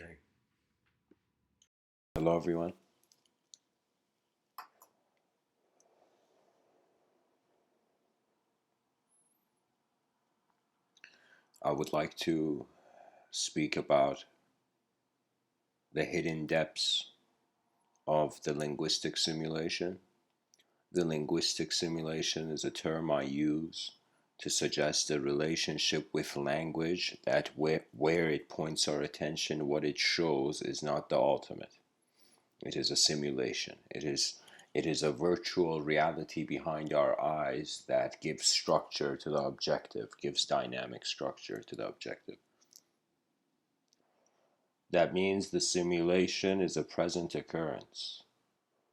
Okay. Hello, everyone. I would like to speak about the hidden depths of the linguistic simulation. The linguistic simulation is a term I use to suggest a relationship with language that where it points our attention, what it shows is not the ultimate. It is a simulation. It is a virtual reality behind our eyes that gives structure to the objective, gives dynamic structure to the objective. That means the simulation is a present occurrence.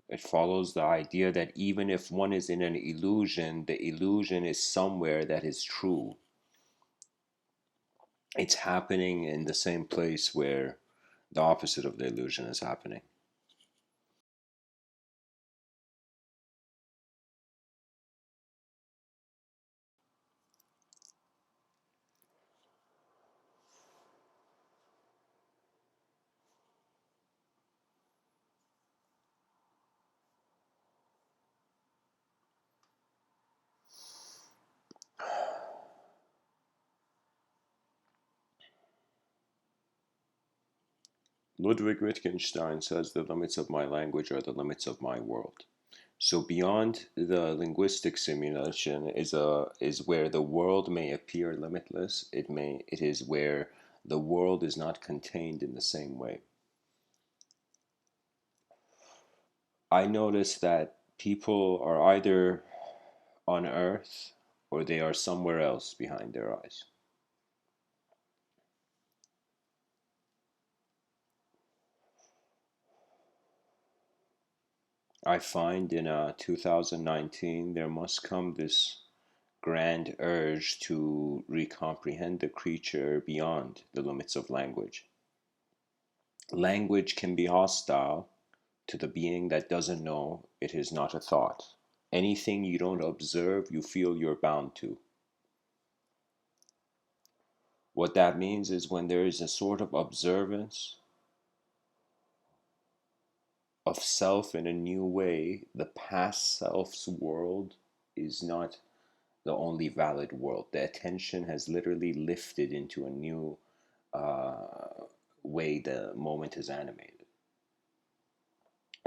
It follows the idea that even if one is in an illusion, the illusion is somewhere that is true. It's happening in the same place where the opposite of the illusion is happening. Ludwig Wittgenstein says the limits of my language are the limits of my world. So beyond the linguistic simulation is where the world may appear limitless. It is where the world is not contained in the same way. I notice that people are either on Earth or they are somewhere else behind their eyes. I find in 2019 there must come this grand urge to recomprehend the creature beyond the limits of language. Language can be hostile to the being that doesn't know it is not a thought. Anything you don't observe, you feel you're bound to. What that means is when there is a sort of observance of self in a new way, the past self's world is not the only valid world. The attention has literally lifted into a new way the moment is animated.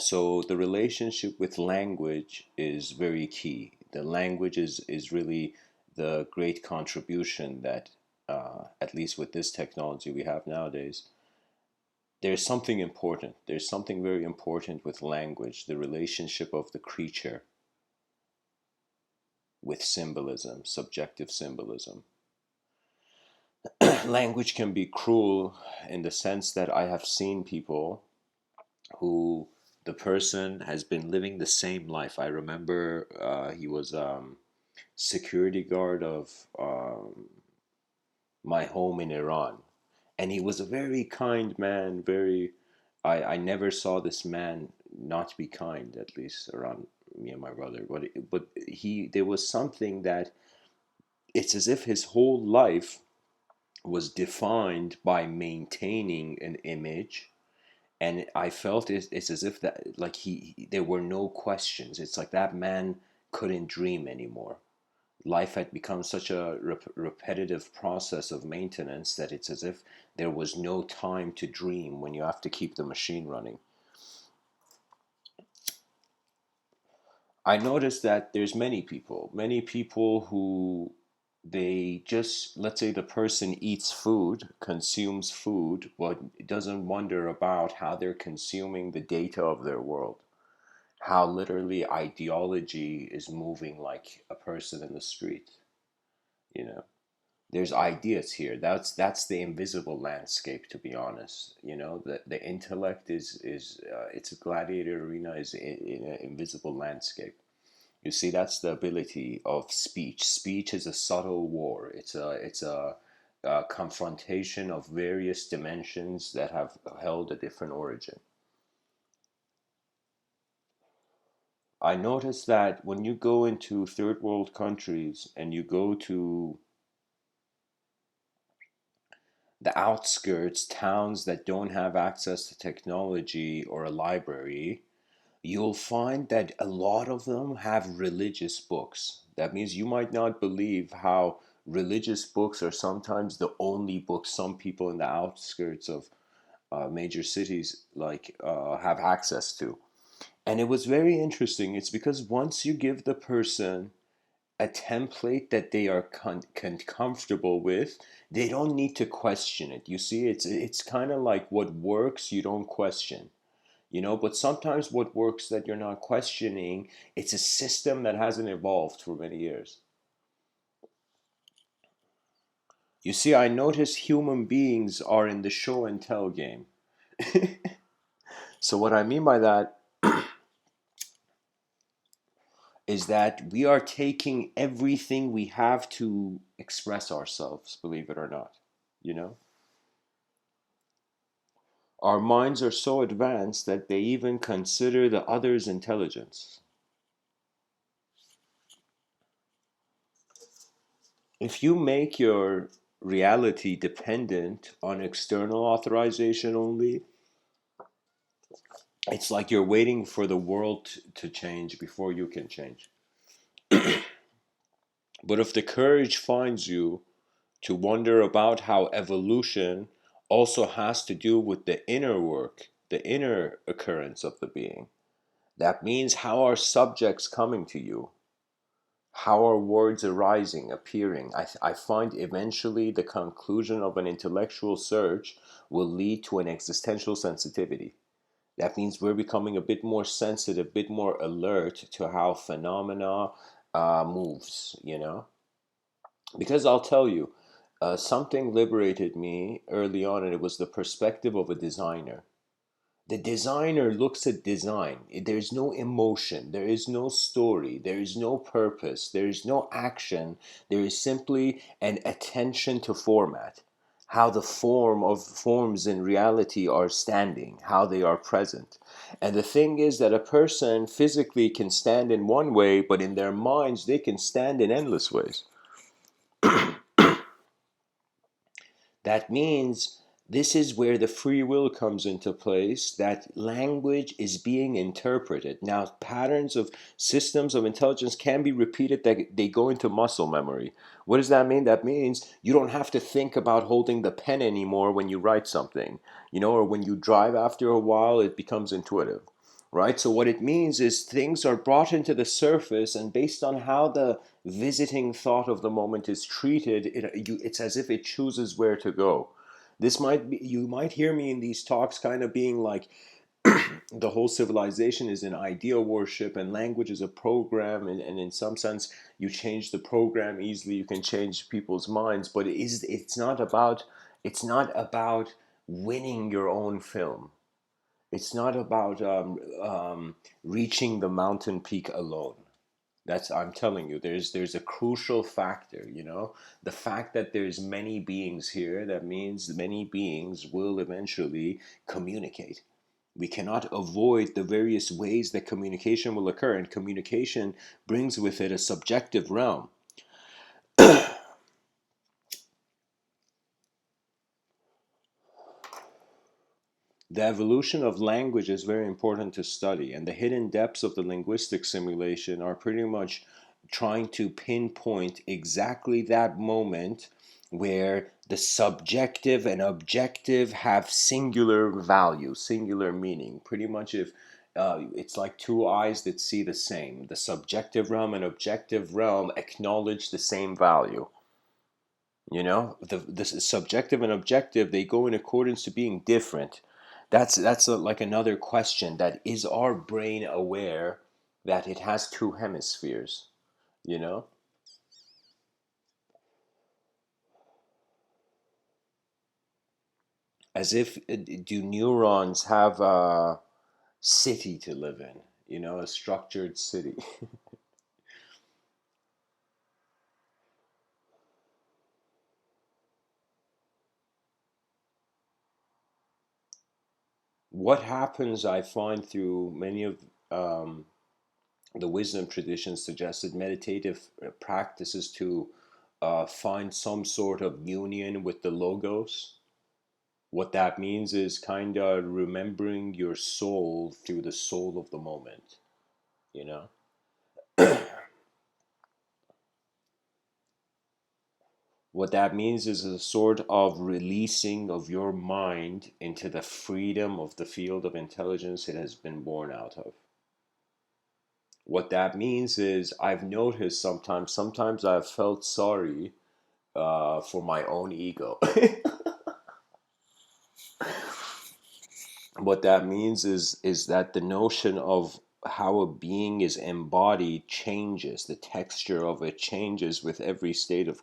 So the relationship with language is very key. The language is really the great contribution that, at least with this technology we have nowadays, there's something important. There's something very important with language, the relationship of the creature with symbolism, subjective symbolism. Language can be cruel in the sense that I have seen people who the person has been living the same life. I remember he was security guard of my home in Iran, and he was a very kind man. I never saw this man not be kind, at least around me and my brother. But there was something that it's as if his whole life was defined by maintaining an image, and I felt it's as if that like there were no questions. It's like that man couldn't dream anymore. Life had become such a repetitive process of maintenance that it's as if there was no time to dream when you have to keep the machine running. I noticed that there's many people who they just, let's say the person eats food, consumes food, but doesn't wonder about how they're consuming the data of their world. How literally ideology is moving like a person in the street, you know. There's ideas here. That's the invisible landscape, to be honest. The intellect is it's a gladiator arena is in an invisible landscape. You see, that's the ability of speech. Speech is a subtle war. It's a confrontation of various dimensions that have held a different origin. I noticed that when you go into third world countries and you go to the outskirts, towns that don't have access to technology or a library, you'll find that a lot of them have religious books. That means you might not believe how religious books are sometimes the only books some people in the outskirts of major cities have access to. And it was very interesting. It's because once you give the person a template that they are comfortable with, they don't need to question it. You see, it's kind of like what works, you don't question. But sometimes what works that you're not questioning, it's a system that hasn't evolved for many years. You see, I notice human beings are in the show and tell game. So what I mean by that is that we are taking everything we have to express ourselves, believe it or not. You know, our minds are so advanced that they even consider the other's intelligence. If you make your reality dependent on external authorization only, it's like you're waiting for the world to change before you can change. But if the courage finds you to wonder about how evolution also has to do with the inner work, the inner occurrence of the being, that means how are subjects coming to you? How are words arising, appearing? I find eventually the conclusion of an intellectual search will lead to an existential sensitivity. That means we're becoming a bit more sensitive, a bit more alert to how phenomena moves. Because I'll tell you, something liberated me early on, and it was the perspective of a designer. The designer looks at design. There's no emotion, there is no story, there is no purpose, there is no action. There is simply an attention to format, how the form of forms in reality are standing, how they are present. And the thing is that a person physically can stand in one way, but in their minds they can stand in endless ways. That means this is where the free will comes into place, that language is being interpreted. Now, patterns of systems of intelligence can be repeated, that they go into muscle memory. What does that mean? That means you don't have to think about holding the pen anymore when you write something, or when you drive after a while, it becomes intuitive. Right? So, what it means is things are brought into the surface, and based on how the visiting thought of the moment is treated, it's as if it chooses where to go. This might be, you might hear me in these talks kind of being like, the whole civilization is an idea worship and language is a program, and in some sense you change the program easily, you can change people's minds, but it's not about winning your own film. It's not about reaching the mountain peak alone. That's, I'm telling you, there's a crucial factor. The fact that there's many beings here, that means many beings will eventually communicate. We cannot avoid the various ways that communication will occur, and communication brings with it a subjective realm. The evolution of language is very important to study, and the hidden depths of the linguistic simulation are pretty much trying to pinpoint exactly that moment where the subjective and objective have singular value, singular meaning. Pretty much, if it's like two eyes that see the same, the subjective realm and objective realm acknowledge the same value. The subjective and objective, they go in accordance to being different. That's like another question, that is our brain aware that it has two hemispheres, you know as if do neurons have a city to live in, a structured city. What happens, I find, through many of um, the wisdom traditions suggested meditative practices to find some sort of union with the logos. What that means is kind of remembering your soul through the soul of the moment, you know? What that means is a sort of releasing of your mind into the freedom of the field of intelligence it has been born out of. What that means is I've noticed sometimes I've felt sorry for my own ego. What that means is that the notion of how a being is embodied changes, the texture of it changes with every state of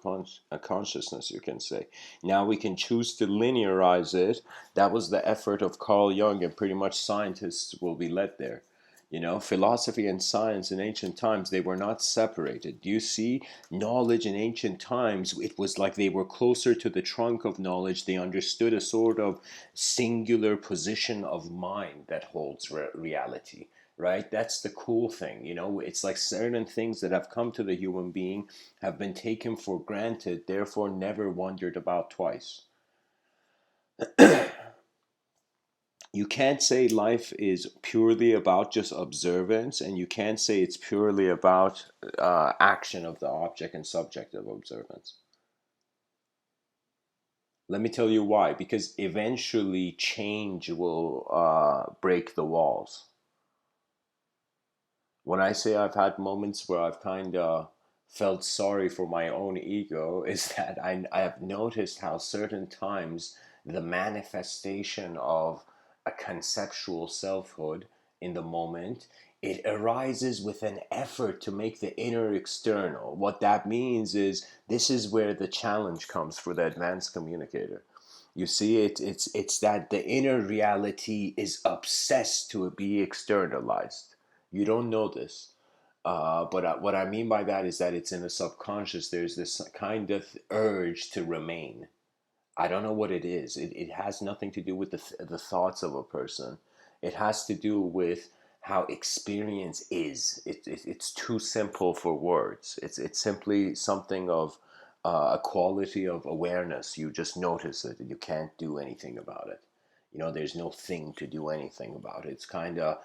consciousness, you can say. Now we can choose to linearize it. That was the effort of Carl Jung, and pretty much scientists will be led there. You know, philosophy and science in ancient times, they were not separated. Do you see knowledge in ancient times? It was like they were closer to the trunk of knowledge. They understood a sort of singular position of mind that holds reality, right? That's the cool thing. You know, it's like certain things that have come to the human being have been taken for granted, therefore never wondered about twice. You can't say life is purely about just observance, and you can't say it's purely about action of the object and subject of observance. Let me tell you why. Because eventually change will break the walls. When I say I've had moments where I've kind of felt sorry for my own ego, is that I have noticed how certain times the manifestation of a conceptual selfhood in the moment, it arises with an effort to make the inner external. What that means is this is where the challenge comes for the advanced communicator. You see, it's that the inner reality is obsessed to be externalized. You don't know this. But what I mean by that is that it's in the subconscious. There's this kind of urge to remain. I don't know what it is. It has nothing to do with the thoughts of a person. It has to do with how experience is. It's too simple for words. It's simply something of a quality of awareness. You just notice it and you can't do anything about it. You know, there's no thing to do anything about it. It's kind of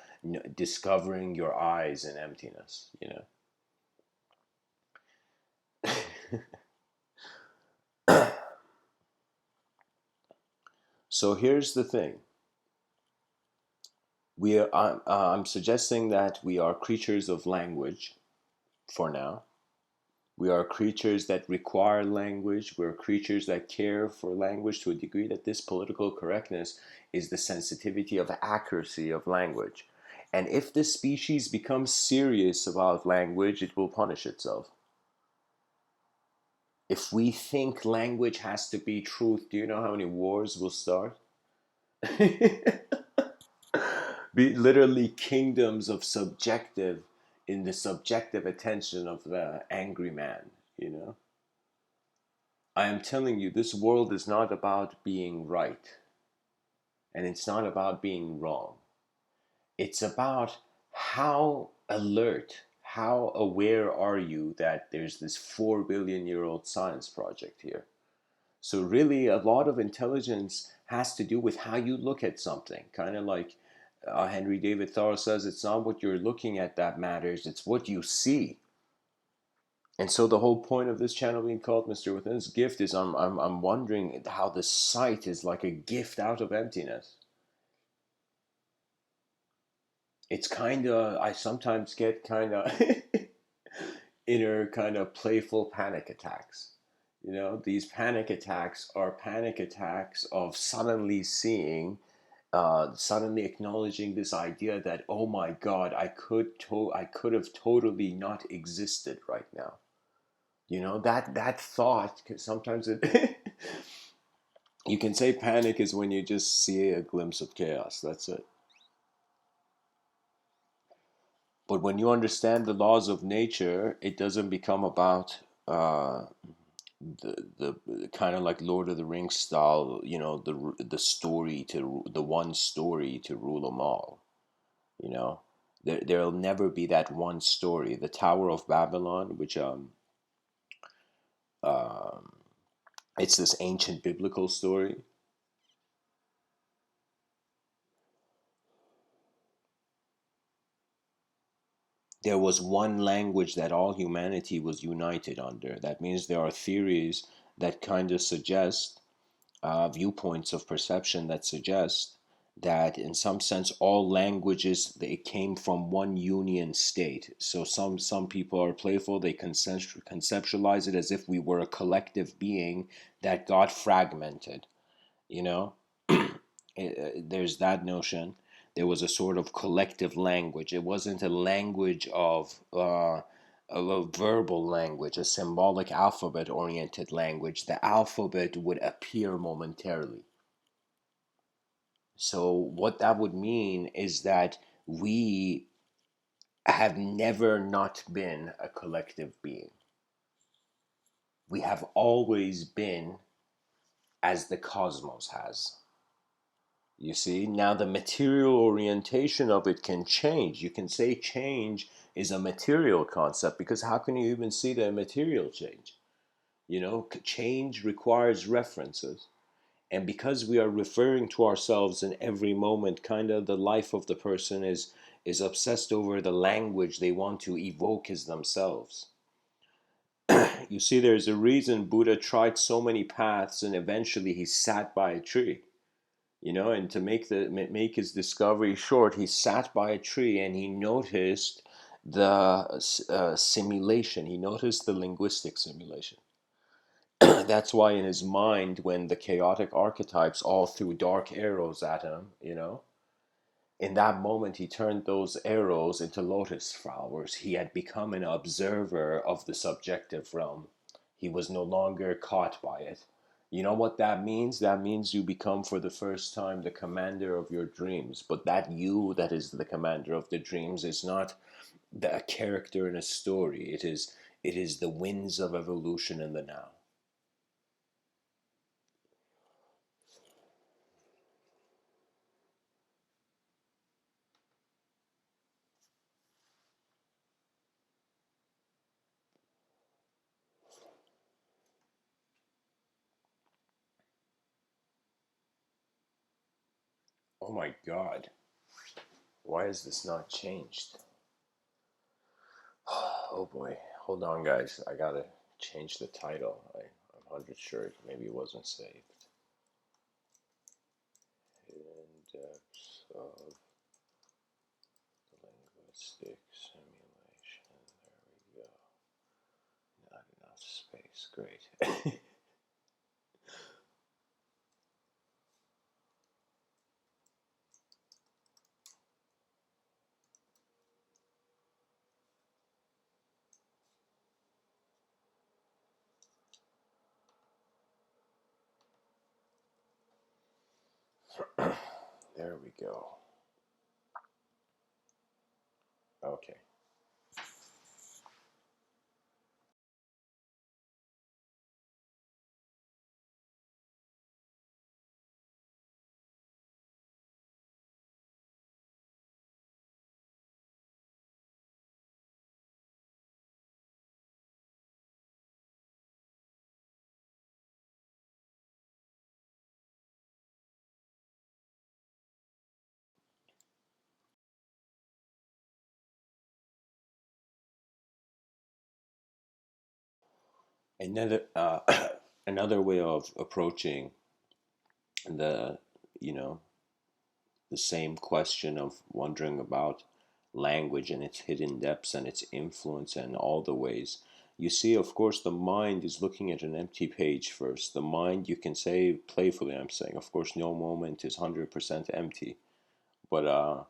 discovering your eyes in emptiness, you know? So here's the thing. I'm suggesting that we are creatures of language for now. We are creatures that require language. We're creatures that care for language to a degree that this political correctness is the sensitivity of accuracy of language. And if the species becomes serious about language, it will punish itself. If we think language has to be truth, do you know how many wars will start? Be literally kingdoms of subjective in the subjective attention of the angry man, you know? I am telling you, this world is not about being right, and it's not about being wrong. It's about how alert, how aware are you that there's this 4 billion-year-old science project here. So really, a lot of intelligence has to do with how you look at something. Kind of like Henry David Thoreau says, it's not what you're looking at that matters; it's what you see. And so the whole point of this channel being called Mr. Within's gift is I'm wondering how the sight is like a gift out of emptiness. It's kind of I sometimes get kind of inner kind of playful panic attacks. You know, these panic attacks are panic attacks of suddenly seeing, suddenly acknowledging this idea that oh my God, I could have totally not existed right now. You know that thought. Cause sometimes it, you can say panic is when you just see a glimpse of chaos. That's it. But when you understand the laws of nature, it doesn't become about the kind of like Lord of the Rings style, you know, the story to the one story to rule them all. You know, there'll never be that one story. The Tower of Babylon, which um, it's this ancient biblical story. there was one language that all humanity was united under. That means there are theories that kind of suggest viewpoints of perception that suggest that in some sense all languages they came from one union state. So some people are playful, they conceptualize it as if we were a collective being that got fragmented, you know. There's that notion. There was a sort of collective language. It wasn't a language of a verbal language, a symbolic alphabet oriented language. The alphabet would appear momentarily. So what that would mean is that we have never not been a collective being. We have always been as the cosmos has. You see, now the material orientation of it can change. You can say change is a material concept because how can you even see the material change? You know, change requires references. And because we are referring to ourselves in every moment, kind of the life of the person is obsessed over the language they want to evoke as themselves. You see, there's a reason Buddha tried so many paths and eventually he sat by a tree. You know, and to make his discovery short, he sat by a tree and he noticed the simulation. He noticed the linguistic simulation. That's why in his mind, when the chaotic archetypes all threw dark arrows at him, you know, in that moment he turned those arrows into lotus flowers. He had become an observer of the subjective realm. He was no longer caught by it. You know what that means? That means you become for the first time the commander of your dreams. But that you that is the commander of the dreams is not a character in a story. It is the winds of evolution in the now. Oh my god. Why is this not changed? Oh boy. Hold on, guys. I gotta change the title. I'm 100 sure maybe it wasn't saved. Index of linguistic simulation. There we go. Not enough space. Great. There we go. Okay. Another another way of approaching the you know the same question of wondering about language and its hidden depths and its influence and all the ways. You see, of course, the mind is looking at an empty page first. The mind, you can say playfully, I'm saying, of course, no moment is 100% empty, but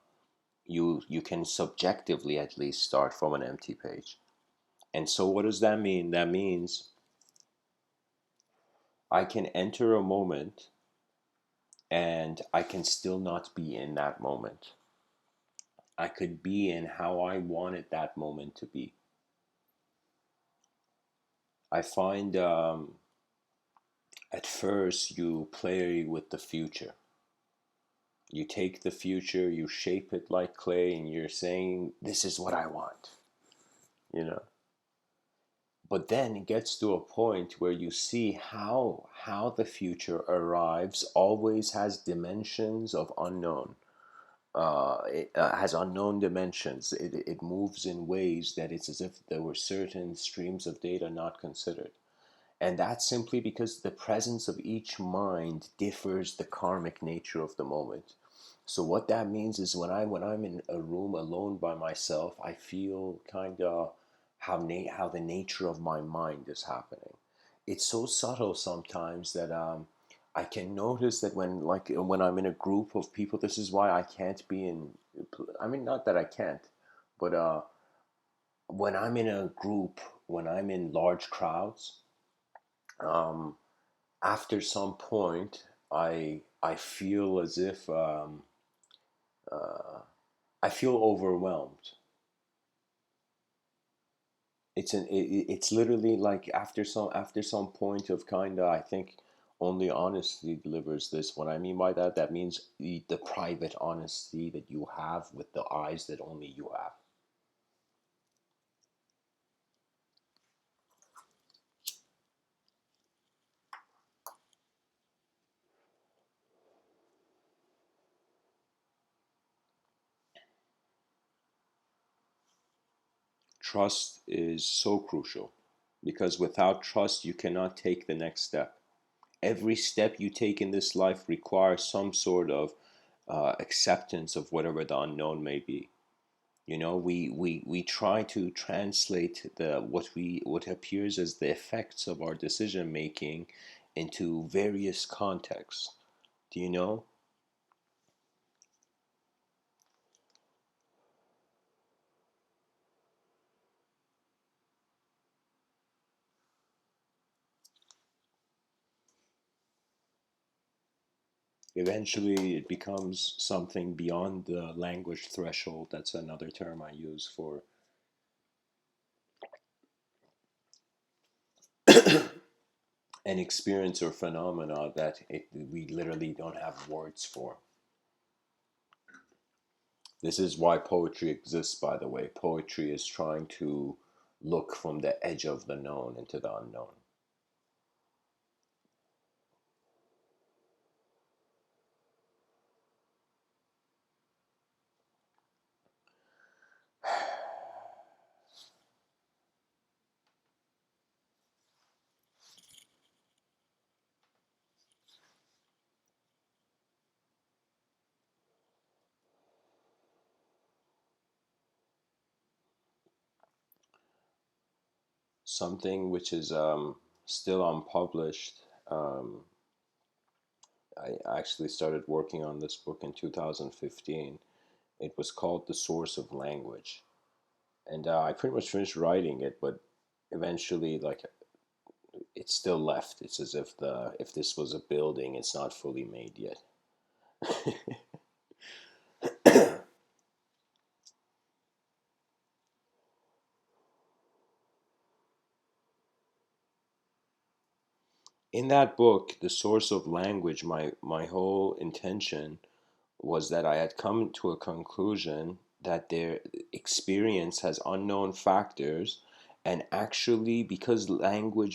you can subjectively at least start from an empty page. And so, what does that mean? That means I can enter a moment and I can still not be in that moment. I could be in how I wanted that moment to be. I find at first you play with the future. You take the future, you shape it like clay, and you're saying, "This is what I want," you know. But then it gets to a point where you see how the future arrives always has dimensions of unknown. It has unknown dimensions. It moves in ways that it's as if there were certain streams of data not considered. And that's simply because the presence of each mind differs the karmic nature of the moment. So what that means is when I'm in a room alone by myself, I feel kind of how the nature of my mind is happening. It's so subtle sometimes that I can notice that when I'm in a group of people, this is why I can't be in. I mean, not that I can't, but when I'm in a group, when I'm in large crowds, um, after some point, I feel as if I feel overwhelmed. It's literally like after some point of kind of, I think only honesty delivers this. What I mean by that, that means the private honesty that you have with the eyes that only you have. Trust is so crucial because without trust you cannot take the next step. Every step you take in this life requires some sort of acceptance of whatever the unknown may be. We try to translate the what appears as the effects of our decision making into various contexts. Do you know? Eventually, it becomes something beyond the language threshold. That's another term I use for an experience or phenomena that we literally don't have words for. This is why poetry exists, by the way. Poetry is trying to look from the edge of the known into the unknown. Something which is still unpublished. I actually started working on this book in 2015. It was called The Source of Language. And I pretty much finished writing it, but eventually, like, it's still left. It's as if this was a building, it's not fully made yet. In that book, The Source of Language, my whole intention was that I had come to a conclusion that their experience has unknown factors, and actually, because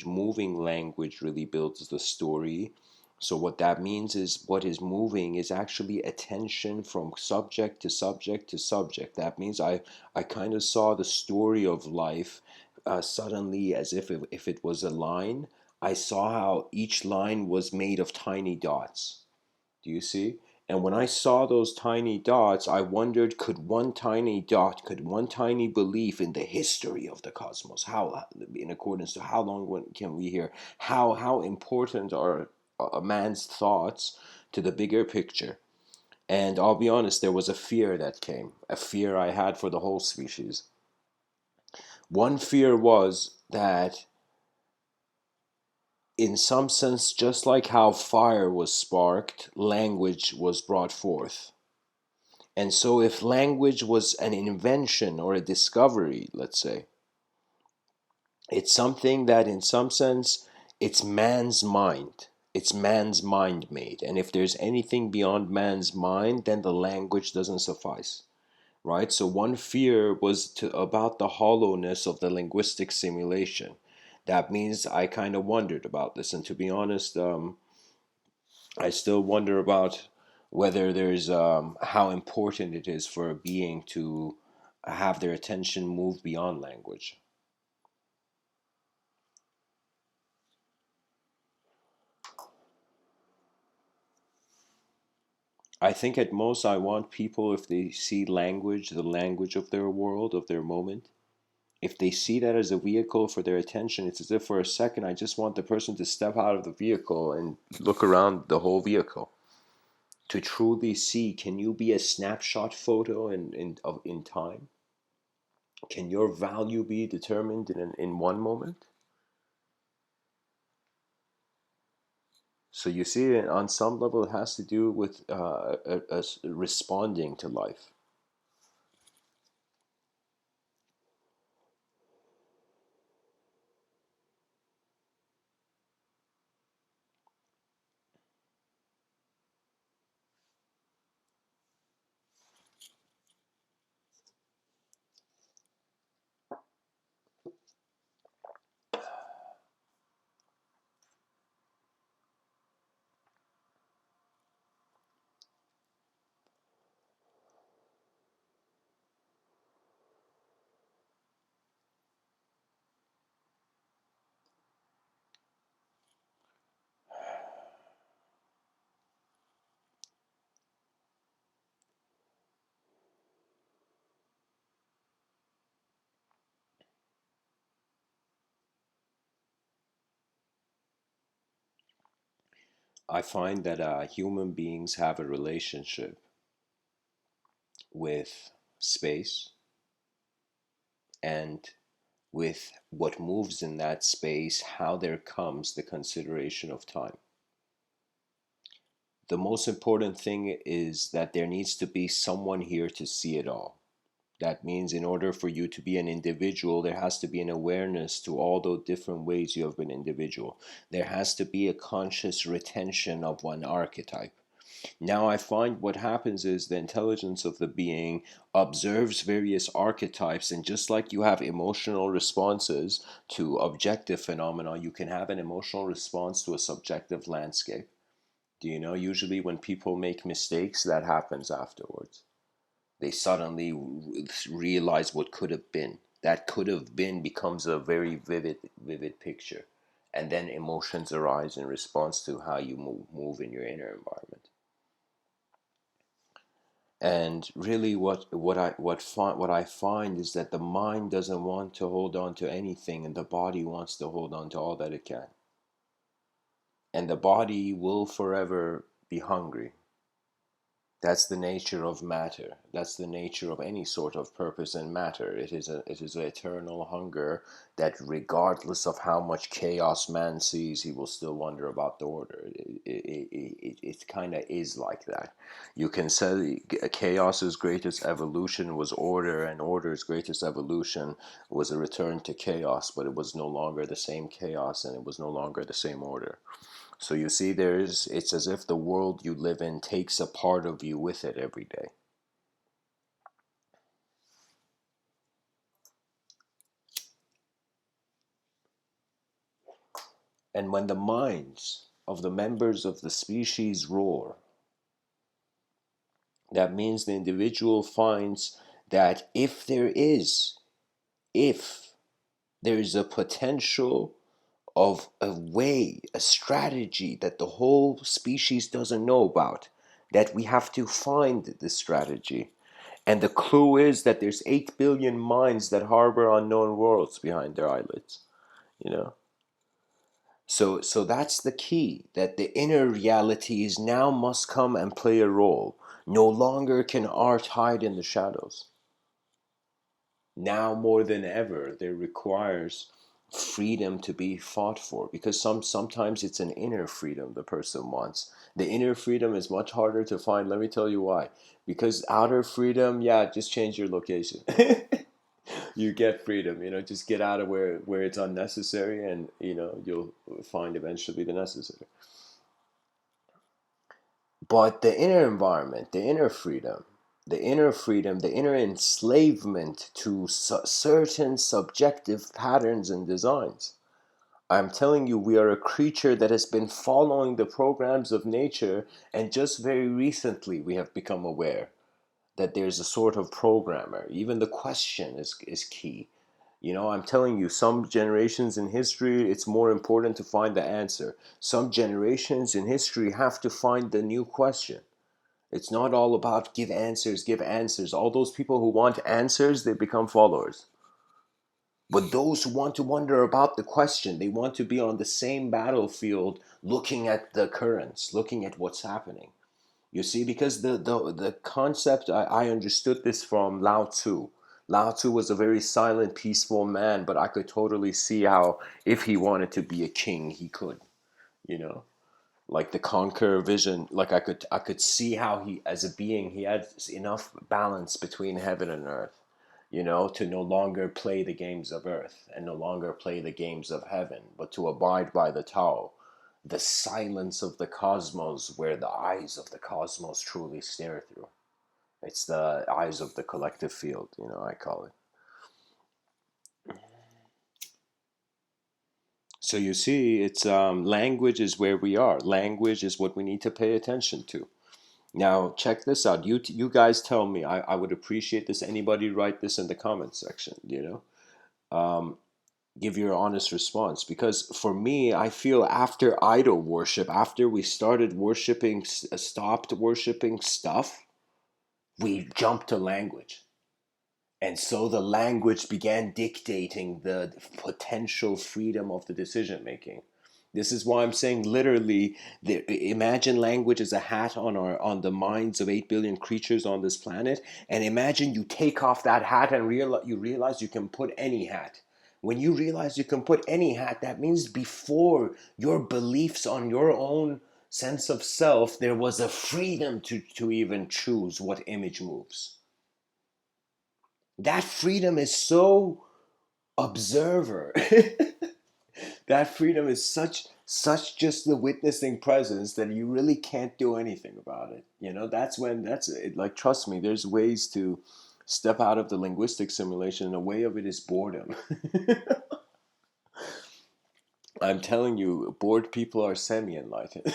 moving language really builds the story. So, what that means is what is moving is actually attention from subject to subject to subject. That means I kind of saw the story of life suddenly as if it was a line. I saw how each line was made of tiny dots. Do you see? And when I saw those tiny dots, I wondered, could one tiny dot, could one tiny belief in the history of the cosmos, how, in accordance to how long can we hear, how important are a man's thoughts to the bigger picture? And I'll be honest, there was a fear that came, a fear I had for the whole species. One fear was that, in some sense, just like how fire was sparked, language was brought forth. And so, if language was an invention or a discovery, let's say, it's something that, in some sense, it's man's mind. It's man's mind made. And if there's anything beyond man's mind, then the language doesn't suffice. Right? So, one fear was about the hollowness of the linguistic simulation. That means I kind of wondered about this. And to be honest, I still wonder about whether there's how important it is for a being to have their attention move beyond language. I think at most I want people, if they see language, the language of their world, of their moment, if they see that as a vehicle for their attention, it's as if for a second I just want the person to step out of the vehicle and look around the whole vehicle to truly see, can you be a snapshot photo in time? Can your value be determined in one moment? So you see, on some level, it has to do with responding to life. I find that human beings have a relationship with space and with what moves in that space, how there comes the consideration of time. The most important thing is that there needs to be someone here to see it all. That means in order for you to be an individual, there has to be an awareness to all the different ways you have been individual. There has to be a conscious retention of one archetype. Now, I find what happens is the intelligence of the being observes various archetypes, and just like you have emotional responses to objective phenomena, you can have an emotional response to a subjective landscape. Do you know, usually when people make mistakes, that happens afterwards. They suddenly realize what could have been. That could have been becomes a very vivid picture. And then emotions arise in response to how you move in your inner environment. And really, what I find is that the mind doesn't want to hold on to anything, and the body wants to hold on to all that it can. And the body will forever be hungry. That's the nature of matter. That's the nature of any sort of purpose in matter. It is an eternal hunger that, regardless of how much chaos man sees, he will still wonder about the order. It kind of is like that. You can say chaos's greatest evolution was order, and order's greatest evolution was a return to chaos, but it was no longer the same chaos, and it was no longer the same order. So you see, it's as if the world you live in takes a part of you with it every day. And when the minds of the members of the species roar, that means the individual finds that if there is a potential of a way, a strategy that the whole species doesn't know about, that we have to find this strategy. And the clue is that there's 8 billion minds that harbor unknown worlds behind their eyelids, you know? So that's the key, that the inner realities now must come and play a role. No longer can art hide in the shadows. Now more than ever, there requires freedom to be fought for, because sometimes it's an inner freedom the person wants. The inner freedom is much harder to find. Let me tell you why. Because outer freedom, yeah, just change your location. You get freedom, just get out of where it's unnecessary, and you'll find eventually the necessary. But the inner environment, the inner enslavement to certain subjective patterns and designs, I'm telling you, we are a creature that has been following the programs of nature, and just very recently we have become aware that there's a sort of programmer. Even the question is key. I'm telling you, some generations in history, it's more important to find the answer. Some generations in history have to find the new question. It's not all about give answers, give answers. All those people who want answers, they become followers. But those who want to wonder about the question, they want to be on the same battlefield looking at the currents, looking at what's happening. You see, because the concept, I understood this from Lao Tzu. Lao Tzu was a very silent, peaceful man, but I could totally see how if he wanted to be a king, he could, you know like the conqueror vision. Like I could see how he, as a being, he had enough balance between heaven and earth, to no longer play the games of earth and no longer play the games of heaven, but to abide by the Tao, the silence of the cosmos, where the eyes of the cosmos truly stare through. It's the eyes of the collective field, I call it. So you see, it's language is where we are. Language is what we need to pay attention to. Now, check this out. You guys tell me. I would appreciate this. Anybody write this in the comments section, Give your honest response. Because for me, I feel after idol worship, after we started worshiping, stopped worshiping stuff, we jumped to language. And so the language began dictating the potential freedom of the decision making. This is why I'm saying literally, imagine language as a hat on the minds of 8 billion creatures on this planet, and imagine you take off that hat and you realize you can put any hat. When you realize you can put any hat, that means before your beliefs on your own sense of self, there was a freedom to even choose what image moves. That freedom is so observer. That freedom is such just the witnessing presence that you really can't do anything about it. That's it. Like, trust me, there's ways to step out of the linguistic simulation, and a way of it is boredom. I'm telling you, bored people are semi-enlightened.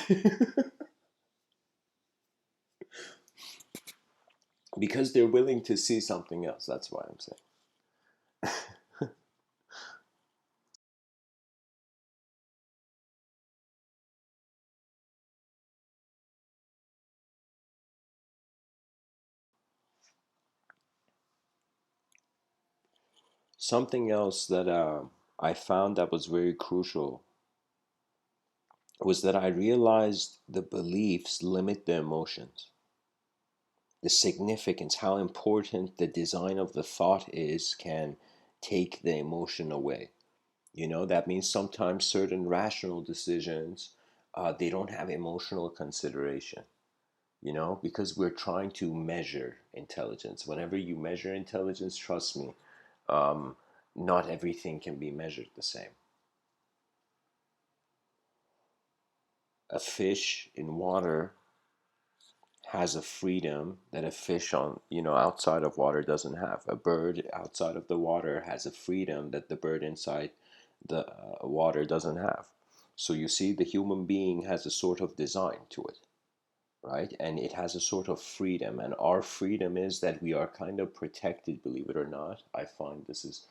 Because they're willing to see something else. That's why I'm saying. Something else that I found that was very crucial was that I realized the beliefs limit the emotions. The significance, how important the design of the thought is, can take the emotion away. That means sometimes certain rational decisions, they don't have emotional consideration, because we're trying to measure intelligence. Whenever you measure intelligence, trust me, um, not everything can be measured the same. A fish in water has a freedom that a fish on outside of water doesn't have. A bird outside of the water has a freedom that the bird inside the water doesn't have. So you see, the human being has a sort of design to it, right? And it has a sort of freedom, and our freedom is that we are kind of protected, believe it or not. I find this is,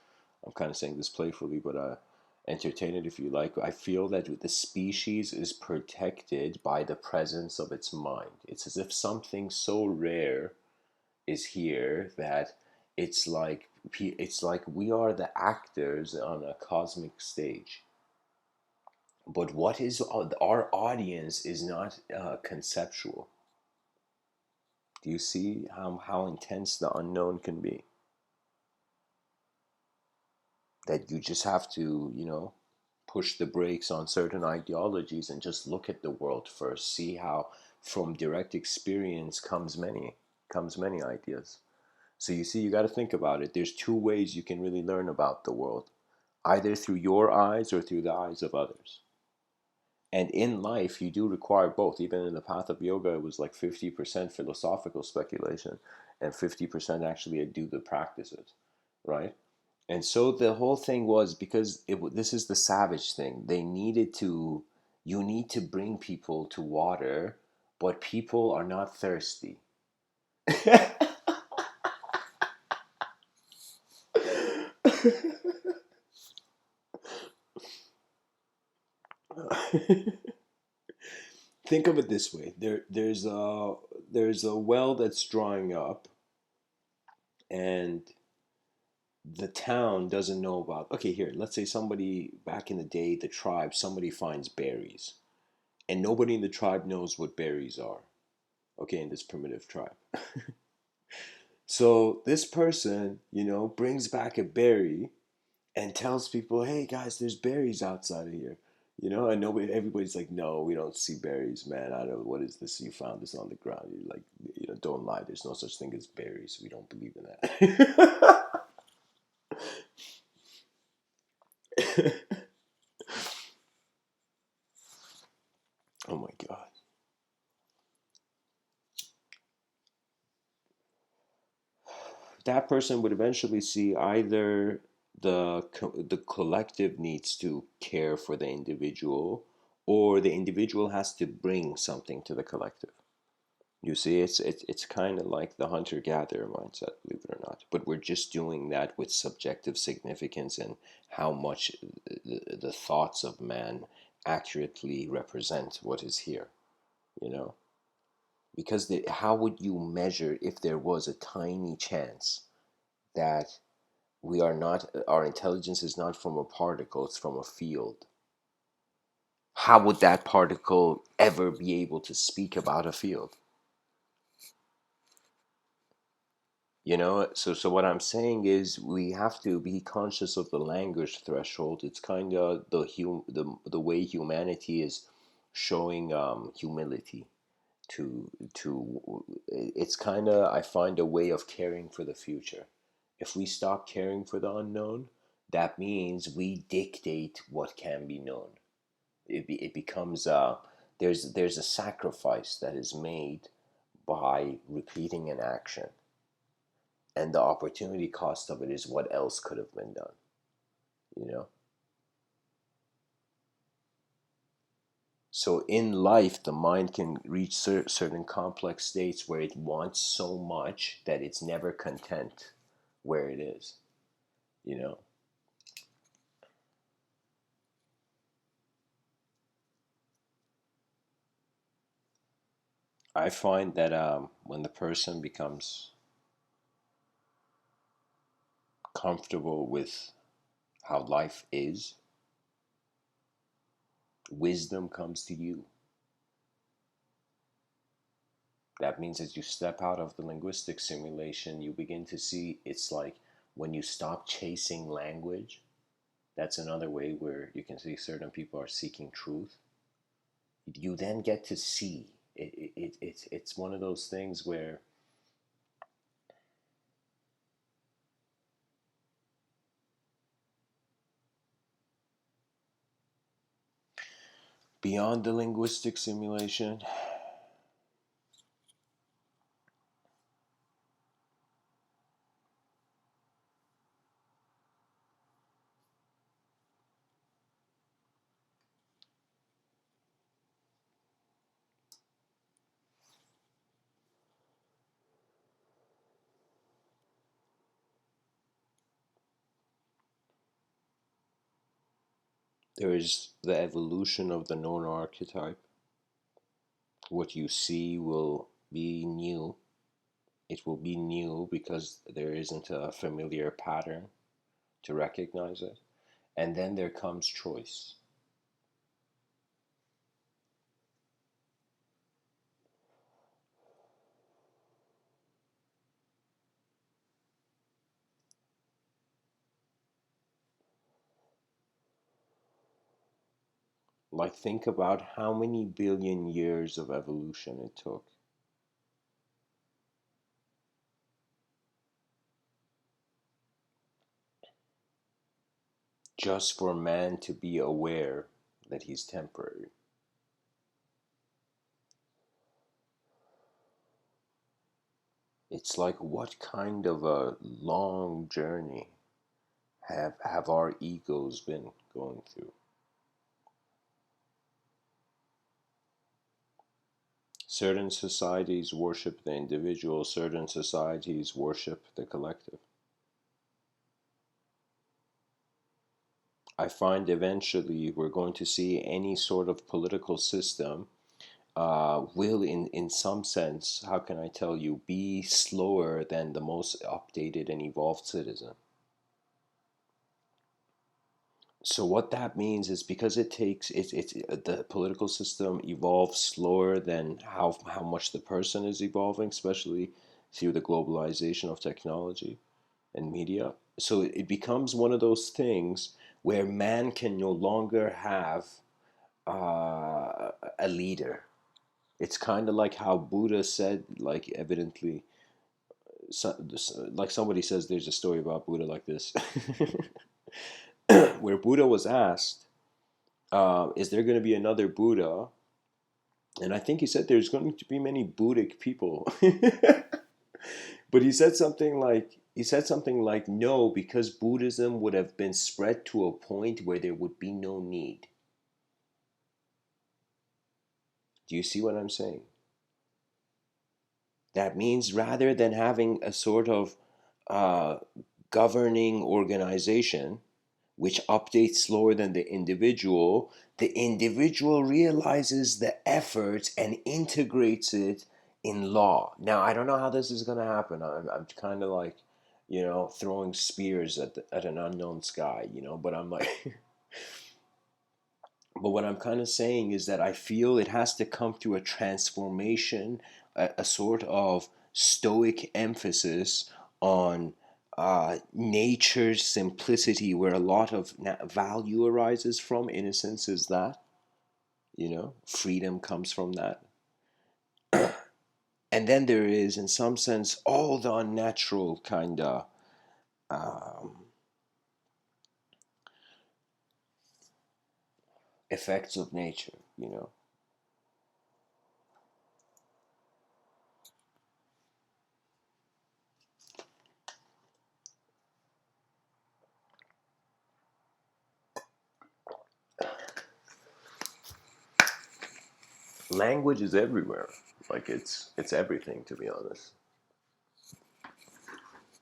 I'm kind of saying this playfully, but entertain it if you like. I feel that the species is protected by the presence of its mind. It's as if something so rare is here that it's like we are the actors on a cosmic stage. But what is our audience is not conceptual. Do you see how intense the unknown can be? That you just have to, push the brakes on certain ideologies and just look at the world first. See how from direct experience comes many ideas. So you see, you got to think about it. There's two ways you can really learn about the world, either through your eyes or through the eyes of others. And in life, you do require both. Even in the path of yoga, it was like 50% philosophical speculation and 50% actually do the practices, right? And so the whole thing was because this is the savage thing. You need to bring people to water, but people are not thirsty. Think of it this way: there's a well that's drying up, and the town doesn't know about. Okay, here, let's say somebody back in the day, the tribe, somebody finds berries, and nobody in the tribe knows what berries are. Okay, in this primitive tribe. So this person, brings back a berry and tells people, "Hey guys, there's berries outside of here." And everybody's like, "No, we don't see berries, man. I don't know what is this. You found this on the ground." You're like, don't lie. There's no such thing as berries. We don't believe in that. Oh my god. That person would eventually see either the collective needs to care for the individual, or the individual has to bring something to the collective. You see, it's kind of like the hunter gatherer mindset, believe it or not. But we're just doing that with subjective significance and how much the thoughts of man accurately represent what is here. You know, because how would you measure if there was a tiny chance that we are not, our intelligence is not from a particle, it's from a field? How would that particle ever be able to speak about a field? So what I'm saying is we have to be conscious of the language threshold. It's kind of the way humanity is showing humility to it's kind of, I find, a way of caring for the future. If we stop caring for the unknown, that means we dictate what can be known. It becomes there's a sacrifice that is made by repeating an action, and the opportunity cost of it is what else could have been done. you know so in life, the mind can reach certain complex states where it wants so much that it's never content where it is. you know I find that when the person becomes comfortable with how life is, wisdom comes to you. That means as you step out of the linguistic simulation, you begin to see, it's like when you stop chasing language. That's another way where you can see certain people are seeking truth. You then get to see it's one of those things where beyond the linguistic simulation, there is the evolution of the known archetype. What you see will be new. It will be new because there isn't a familiar pattern to recognize it. And then there comes choice. Like, think about how many billion years of evolution it took just for man to be aware that he's temporary. It's like, what kind of a long journey have our egos been going through? Certain societies worship the individual, certain societies worship the collective. I find eventually we're going to see any sort of political system will, in some sense, how can I tell you, be slower than the most updated and evolved citizen. So what that means is because it's the political system evolves slower than how much the person is evolving, especially through the globalization of technology and media. So it becomes one of those things where man can no longer have a leader. It's kind of like how Buddha said, like evidently, so, like somebody says, there's a story about Buddha like this, where Buddha was asked, "Is there going to be another Buddha?" And I think he said there's going to be many Buddhic people, but he said something like no, because Buddhism would have been spread to a point where there would be no need. Do you see what I'm saying? That means rather than having a sort of uh, governing organization which updates slower than the individual realizes the efforts and integrates it in law. Now, I don't know how this is going to happen. I'm kind of like, throwing spears at an unknown sky, but I'm like, but what I'm kind of saying is that I feel it has to come through a transformation, a sort of stoic emphasis on nature's simplicity, where a lot of value arises from. Innocence is that, freedom comes from that. And then there is, in some sense, all the unnatural kind of um, effects of nature. Language is everywhere. Like it's everything, to be honest.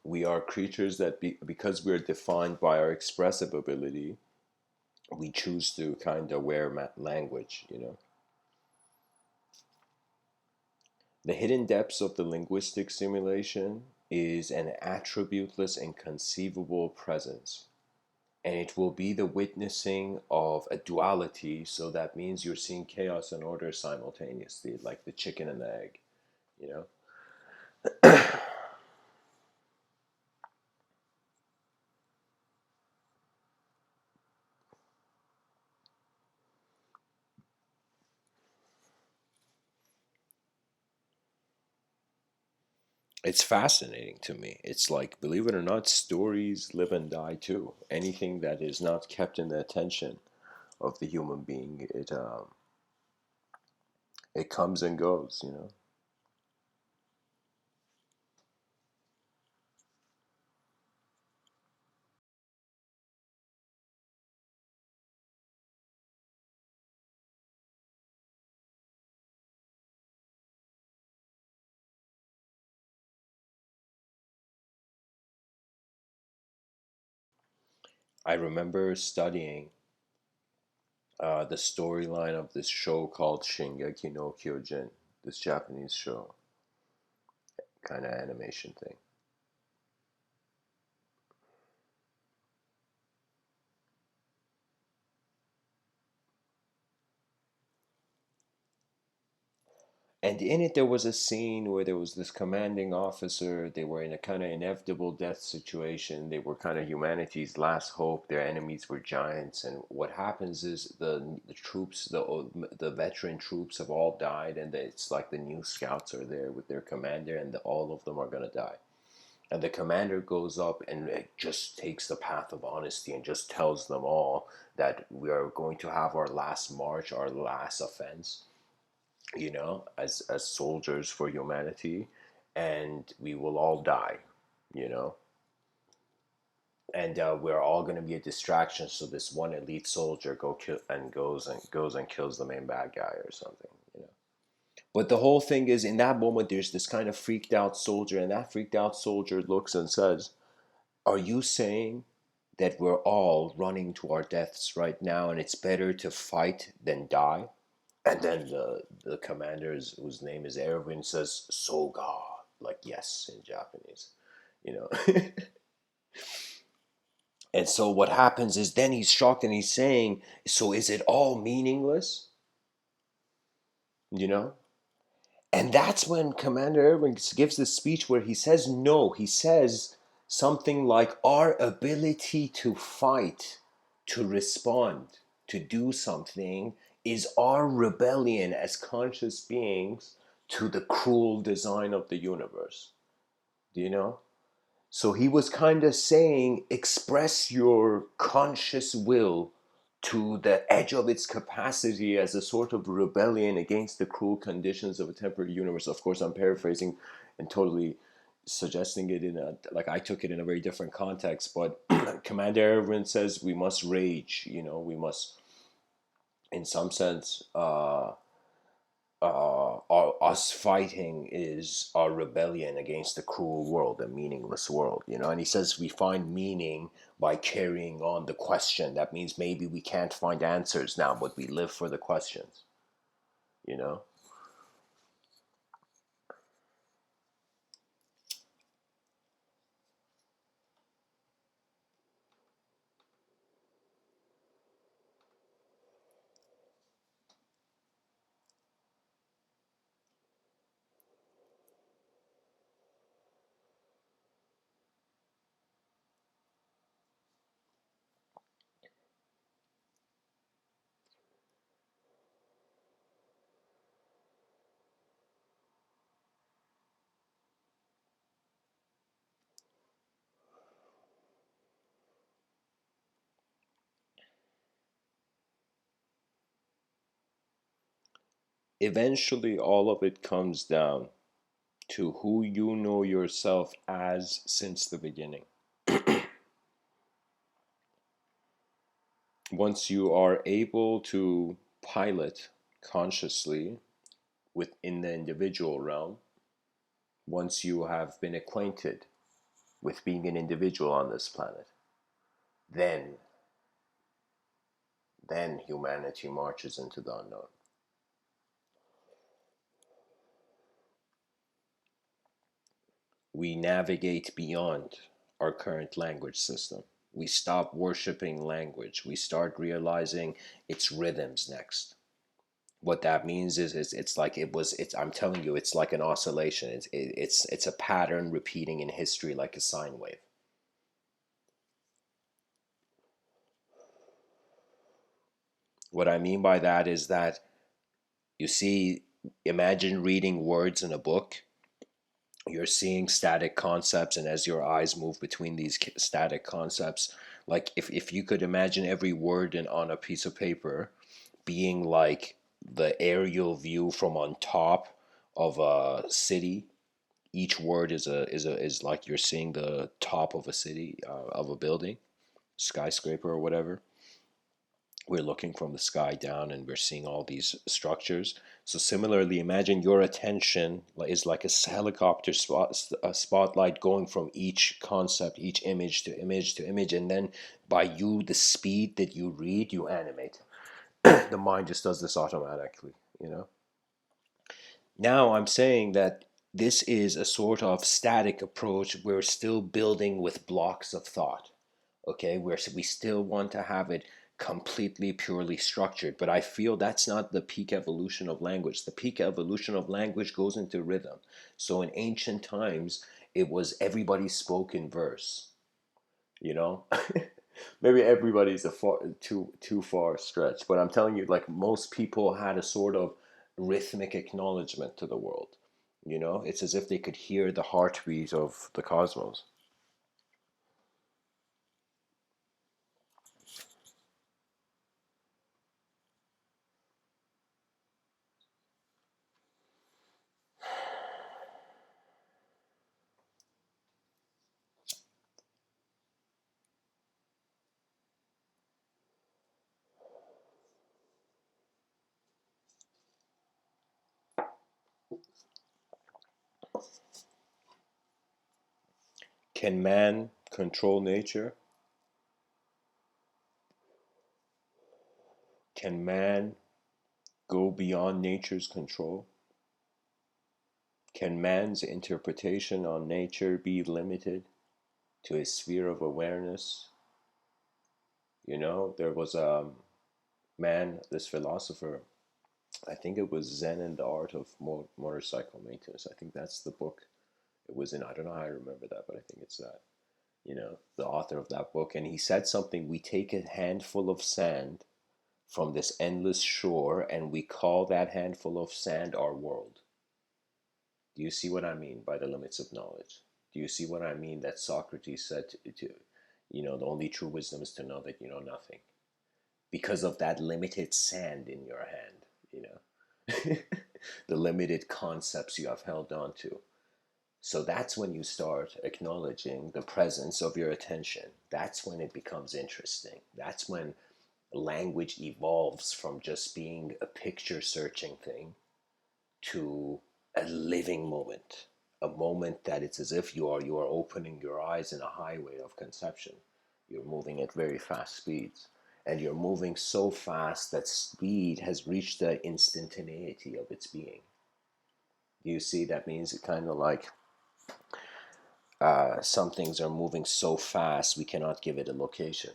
We are creatures that because we're defined by our expressive ability, we choose to kind of wear language. The hidden depths of the linguistic simulation is an attributeless and conceivable presence, and it will be the witnessing of a duality. So that means you're seeing chaos and order simultaneously, like the chicken and the egg you know It's fascinating to me. It's like, believe it or not, stories live and die too. Anything that is not kept in the attention of the human being, it comes and goes. I remember studying the storyline of this show called Shingeki no Kyojin, this Japanese show, kind of animation thing. And in it, there was a scene where there was this commanding officer. They were in a kind of inevitable death situation. They were kind of humanity's last hope. Their enemies were giants. And what happens is the troops, the veteran troops, have all died, and it's like the new scouts are there with their commander, and all of them are gonna die. And the commander goes up and just takes the path of honesty and just tells them all that we are going to have our last march, our last offense, as soldiers for humanity, and we will all die, you know. and we're all going to be a distraction. So this one elite soldier goes and kills the main bad guy or something, you know. But the whole thing is, in that moment, there's this kind of freaked out soldier, and that freaked out soldier looks and says, "Are you saying that we're all running to our deaths right now, and it's better to fight than die?" And then the commander, whose name is Erwin, says, "Soga," like yes in Japanese, you know. And so what happens is then he's shocked and he's saying, "So is it all meaningless?" You know? And that's when Commander Irving gives this speech where he says no. He says something like, "Our ability to fight, to respond, to do something is our rebellion as conscious beings to the cruel design of the universe." Do you know? So he was kind of saying, express your conscious will to the edge of its capacity as a sort of rebellion against the cruel conditions of a temporary universe. Of course, I'm paraphrasing and totally suggesting it in a, like I took it in a very different context. But Commander Erwin says we must rage, you know, we must, in some sense, us fighting is our rebellion against the cruel world, the meaningless world, you know. And he says we find meaning by carrying on the question. That means maybe we can't find answers now, but we live for the questions, you know. Eventually, all of it comes down to who you know yourself as since the beginning. Once you are able to pilot consciously within the individual realm, once you have been acquainted with being an individual on this planet, then humanity marches into the unknown. We navigate beyond our current language system. We stop worshiping language. We start realizing its rhythms next. What that means is it's like it's I'm telling you, it's like an oscillation. It's a pattern repeating in history like a sine wave. What I mean by that is that, you see, imagine reading words in a book. You're seeing static concepts, and as your eyes move between these static concepts, like if you could imagine every word on a piece of paper being like the aerial view from on top of a city. Each word is like you're seeing the top of a city, of a building, skyscraper or whatever. We're looking from the sky down and we're seeing all these structures. So similarly, imagine your attention is like a helicopter a spotlight going from each concept, each image to image to image, and then by you, the speed that you read, you animate. The mind just does this automatically, you know. Now I'm saying that this is a sort of static approach. We're still building with blocks of thought. Okay, we still want to have it completely purely structured, but I feel that's not the peak evolution of language. The peak evolution of language goes into rhythm. So in ancient times, it was everybody spoke in verse, you know. Maybe everybody's a too far stretch, but I'm telling you, like most people had a sort of rhythmic acknowledgement to the world. You know, it's as if they could hear the heartbeat of the cosmos. Can man control nature? Can man go beyond nature's control? Can man's interpretation on nature be limited to his sphere of awareness? There was a man, this philosopher, I think it was Zen and the Art of Motorcycle Maintenance. I think that's the book it was in. I don't know how I remember that, but I think it's that. The author of that book. And he said something: we take a handful of sand from this endless shore and we call that handful of sand our world. Do you see what I mean by the limits of knowledge? Do you see what I mean that Socrates said the only true wisdom is to know that you know nothing because of that limited sand in your hand, the limited concepts you have held on to. So that's when you start acknowledging the presence of your attention. That's when it becomes interesting. That's when language evolves from just being a picture searching thing to a living moment, a moment that it's as if you are opening your eyes in a highway of conception. You're moving at very fast speeds, and you're moving so fast that speed has reached the instantaneity of its being. Do you see? That means it kind of like some things are moving so fast we cannot give it a location.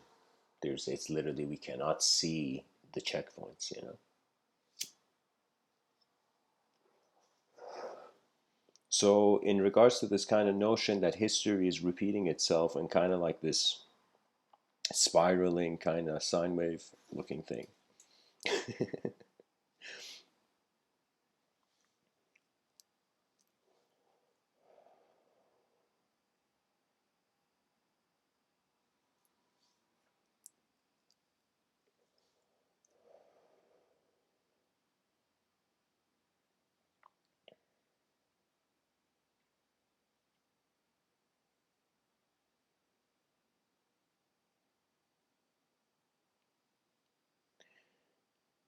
It's literally we cannot see the checkpoints. So, in regards to this kind of notion that history is repeating itself and kind of like this spiraling kind of sine wave looking thing,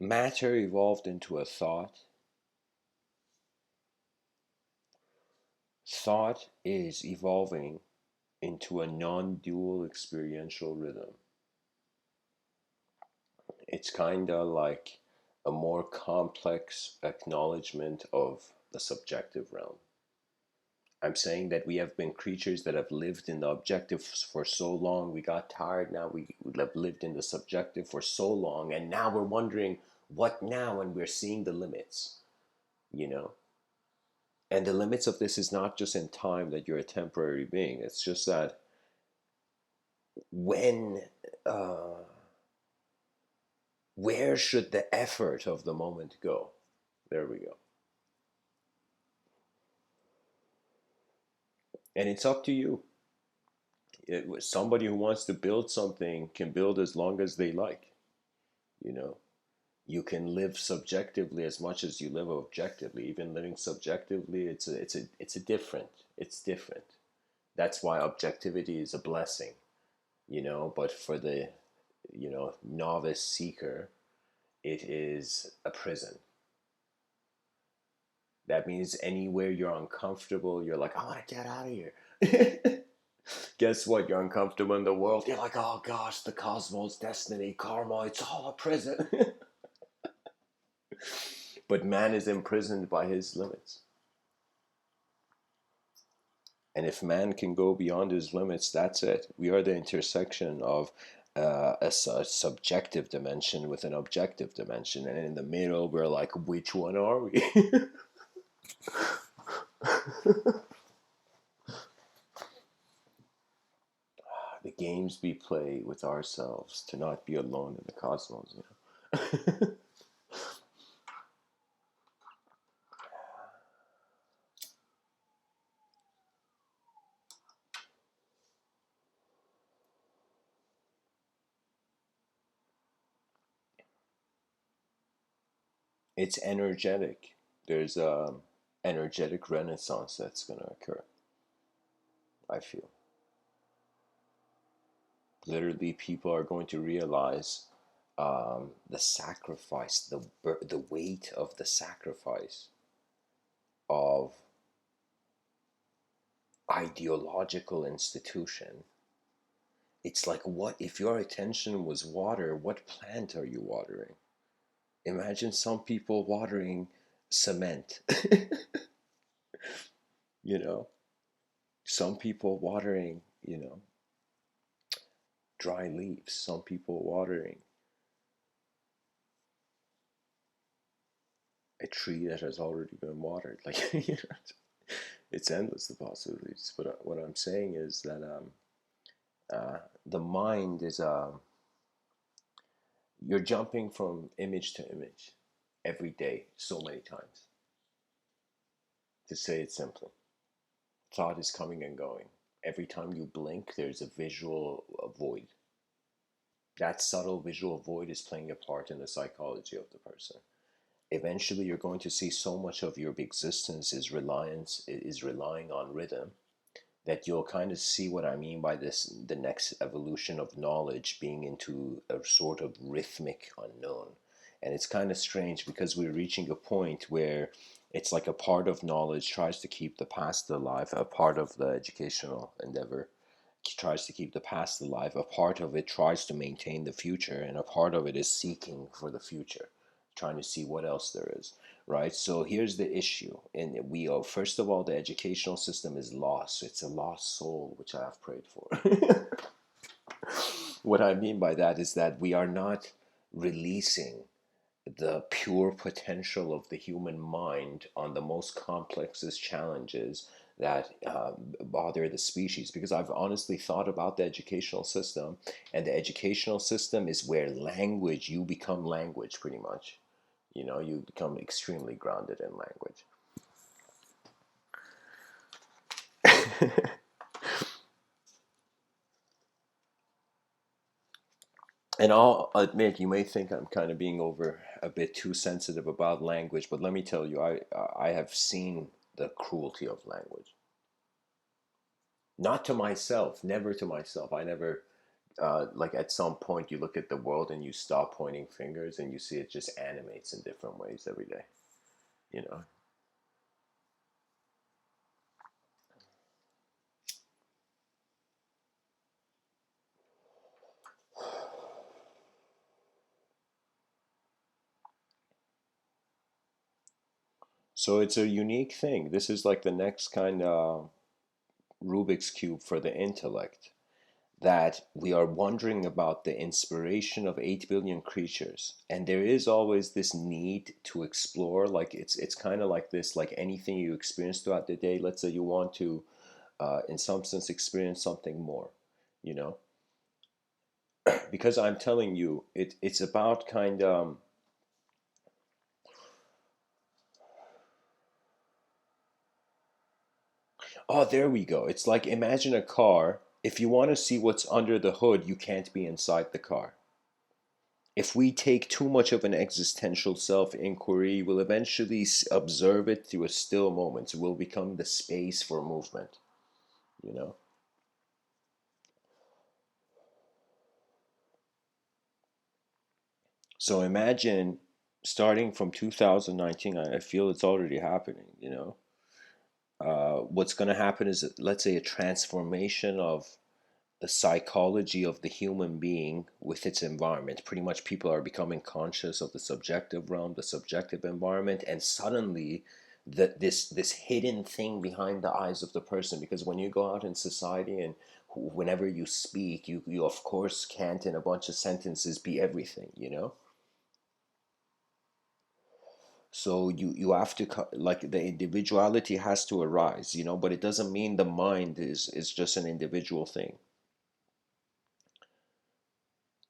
matter evolved into a thought. Thought is evolving into a non dual experiential rhythm. It's kind of like a more complex acknowledgement of the subjective realm. I'm saying that we have been creatures that have lived in the objective for so long. We got tired. Now we have lived in the subjective for so long. And now we're wondering, what now? And we're seeing the limits, you know? And the limits of this is not just in time that you're a temporary being. It's just that when, uh, where should the effort of the moment go? There we go. And it's up to you. Somebody who wants to build something can build as long as they like, you know? You can live subjectively as much as you live objectively. Even living subjectively, it's different. That's why objectivity is a blessing, but for the novice seeker, it is a prison. That means anywhere you're uncomfortable, you're like, I want to get out of here. Guess what? You're uncomfortable in the world. You're like, oh gosh, the cosmos, destiny, karma, it's all a prison. But man is imprisoned by his limits. And if man can go beyond his limits, that's it. We are the intersection of a subjective dimension with an objective dimension. And in the middle, we're like, which one are we? The games we play with ourselves to not be alone in the cosmos. It's energetic. There's a energetic renaissance that's going to occur, I feel. Literally, people are going to realize the sacrifice, the weight of the sacrifice of ideological institution. It's like, what if your attention was water? What plant are you watering? Imagine some people watering cement, you know, some people watering, dry leaves, some people watering a tree that has already been watered. Like, it's endless, the possibilities. But what I'm saying is that the mind is, you're jumping from image to image every day so many times. To say it simply, thought is coming and going. Every time you blink, there's a visual void. That subtle visual void is playing a part in the psychology of the person. Eventually, you're going to see so much of your existence is relying on rhythm, that you'll kind of see what I mean by this, the next evolution of knowledge being into a sort of rhythmic unknown. And it's kind of strange because we're reaching a point where it's like a part of knowledge tries to keep the past alive, a part of the educational endeavor tries to keep the past alive, a part of it tries to maintain the future, and a part of it is seeking for the future, trying to see what else there is, right? So here's the issue. And we are, first of all, the educational system is lost. It's a lost soul, which I have prayed for. What I mean by that is that we are not releasing the pure potential of the human mind on the most complexest challenges that bother the species. Because I've honestly thought about the educational system, and the educational system is where language, you become language pretty much. You become extremely grounded in language. And I'll admit, you may think I'm kind of being over a bit too sensitive about language, but let me tell you, I have seen the cruelty of language. Not to myself, never to myself. I never, like at some point you look at the world and you stop pointing fingers and you see it just animates in different ways every day, you know? So it's a unique thing. This is like the next kind of Rubik's Cube for the intellect, that we are wondering about the inspiration of 8 billion creatures, and there is always this need to explore. Like it's kind of like this, like anything you experience throughout the day. Let's say you want to in some sense experience something more, you know because I'm telling you, it's about kind of, oh, there we go. It's like, imagine a car. If you want to see what's under the hood, you can't be inside the car. If we take too much of an existential self inquiry, we'll eventually observe it through a still moment. So we'll become the space for movement, you know? So imagine starting from 2019, I feel it's already happening, what's going to happen is, let's say, a transformation of the psychology of the human being with its environment. Pretty much people are becoming conscious of the subjective realm, the subjective environment, and suddenly this hidden thing behind the eyes of the person. Because when you go out in society and whenever you speak, you of course can't in a bunch of sentences be everything, so you have to like, the individuality has to arise, but it doesn't mean the mind is just an individual thing.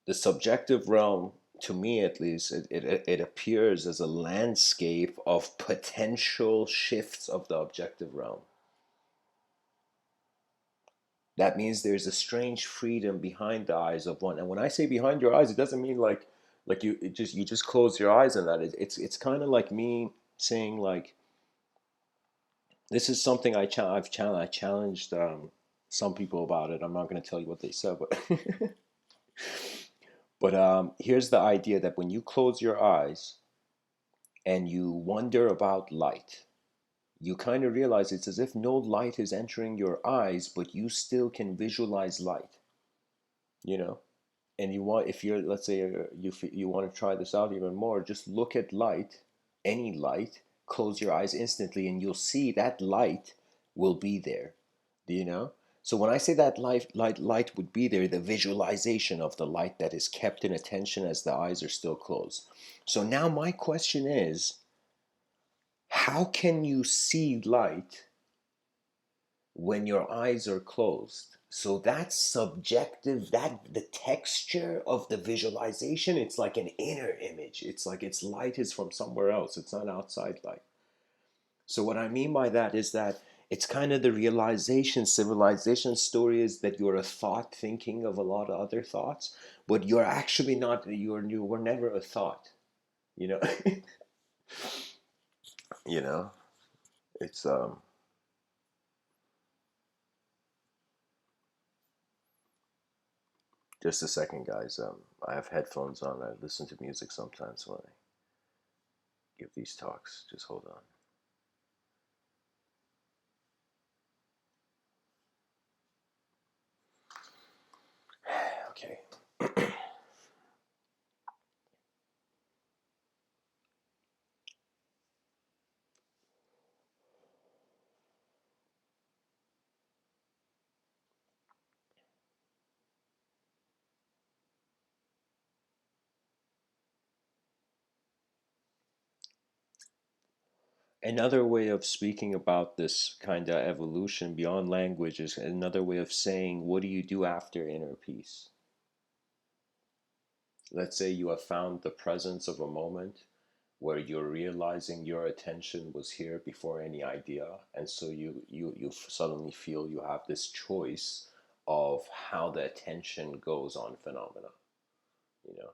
The subjective realm, to me at least, it appears as a landscape of potential shifts of the objective realm. That means there's a strange freedom behind the eyes of one. And when I say behind your eyes, it doesn't mean like you just close your eyes and that. It's kind of like me saying, like, this is something I challenged some people about it. I'm not going to tell you what they said, but but here's the idea that when you close your eyes and you wonder about light, you kind of realize it's as if no light is entering your eyes, but you still can visualize light, you know? And you want, if you're, let's say, you want to try this out even more, just look at light, any light, close your eyes instantly, and you'll see that light will be there. Do you know? So when I say that light would be there, the visualization of the light that is kept in attention as the eyes are still closed. So now my question is, how can you see light when your eyes are closed? So that's subjective, that the texture of the visualization, it's like an inner image. It's like its light is from somewhere else. It's not outside light. So what I mean by that is that it's kind of the realization, civilization story is that you're a thought thinking of a lot of other thoughts, but you're actually not, you were never a thought, you know? You know, it's just a second, guys. I have headphones on. I listen to music sometimes when I give these talks. Just hold on. Okay. Another way of speaking about this kind of evolution beyond language is another way of saying, what do you do after inner peace? Let's say you have found the presence of a moment where you're realizing your attention was here before any idea, and so you suddenly feel you have this choice of how the attention goes on phenomena. You know,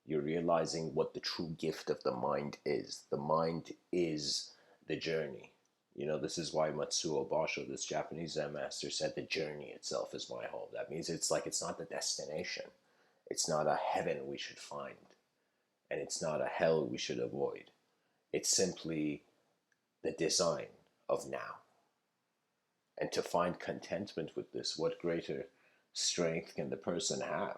you're realizing what the true gift of the mind is. The mind is the journey. You know, this is why Matsuo Basho, this Japanese Zen master, said the journey itself is my home. That means it's like it's not the destination. It's not a heaven we should find, and it's not a hell we should avoid. It's simply the design of now. And to find contentment with this, what greater strength can the person have?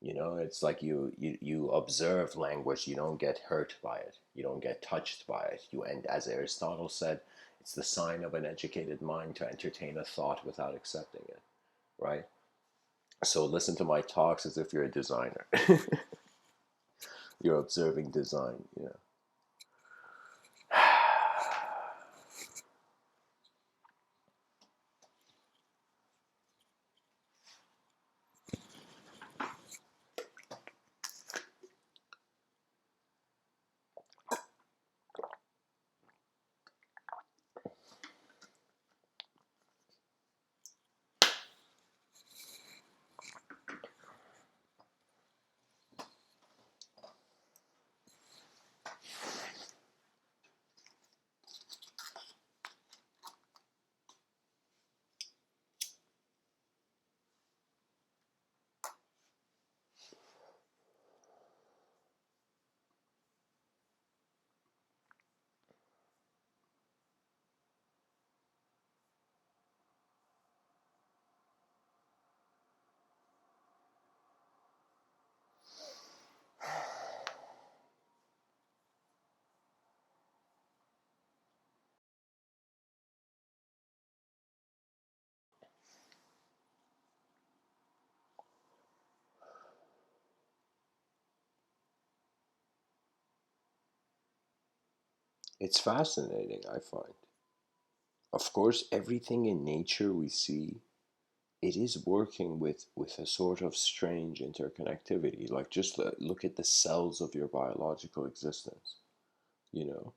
You know, it's like you observe language, you don't get hurt by it, you don't get touched by it. You and as Aristotle said, it's the sign of an educated mind to entertain a thought without accepting it, right? So listen to my talks as if you're a designer. You're observing design, you know. It's fascinating, I find. Of course, everything in nature we see, it is working with a sort of strange interconnectivity. Like just look at the cells of your biological existence. You know,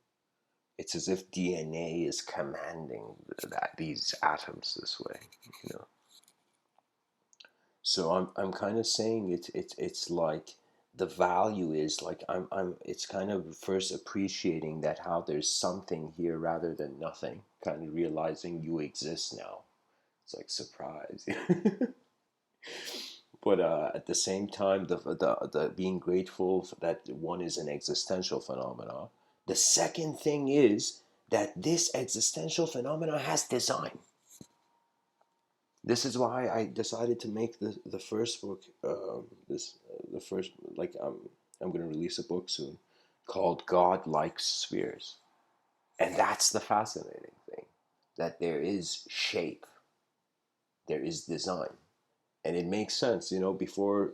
it's as if DNA is commanding that these atoms this way. You know, so I'm kind of saying it's like the value is like I'm it's kind of first appreciating that how there's something here rather than nothing. Kind of realizing you exist now. It's like surprise. But at the same time, the being grateful that one is an existential phenomena. The second thing is that this existential phenomena has design. This is why I decided to make the first book. This the first like I'm going to release a book soon called God Likes Spheres, and that's the fascinating thing, that there is shape, there is design, and it makes sense. Before,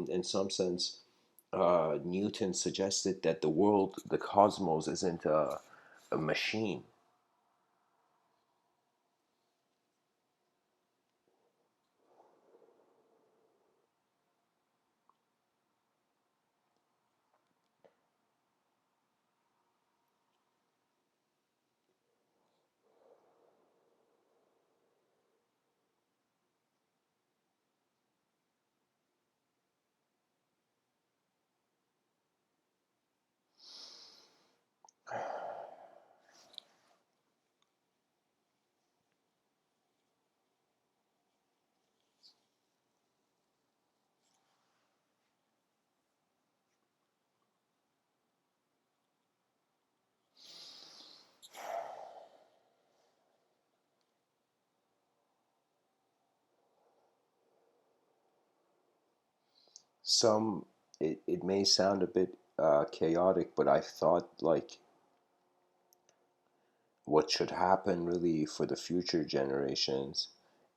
in some sense, Newton suggested that the world, the cosmos, isn't a machine. Some it may sound a bit chaotic, but I thought like what should happen really for the future generations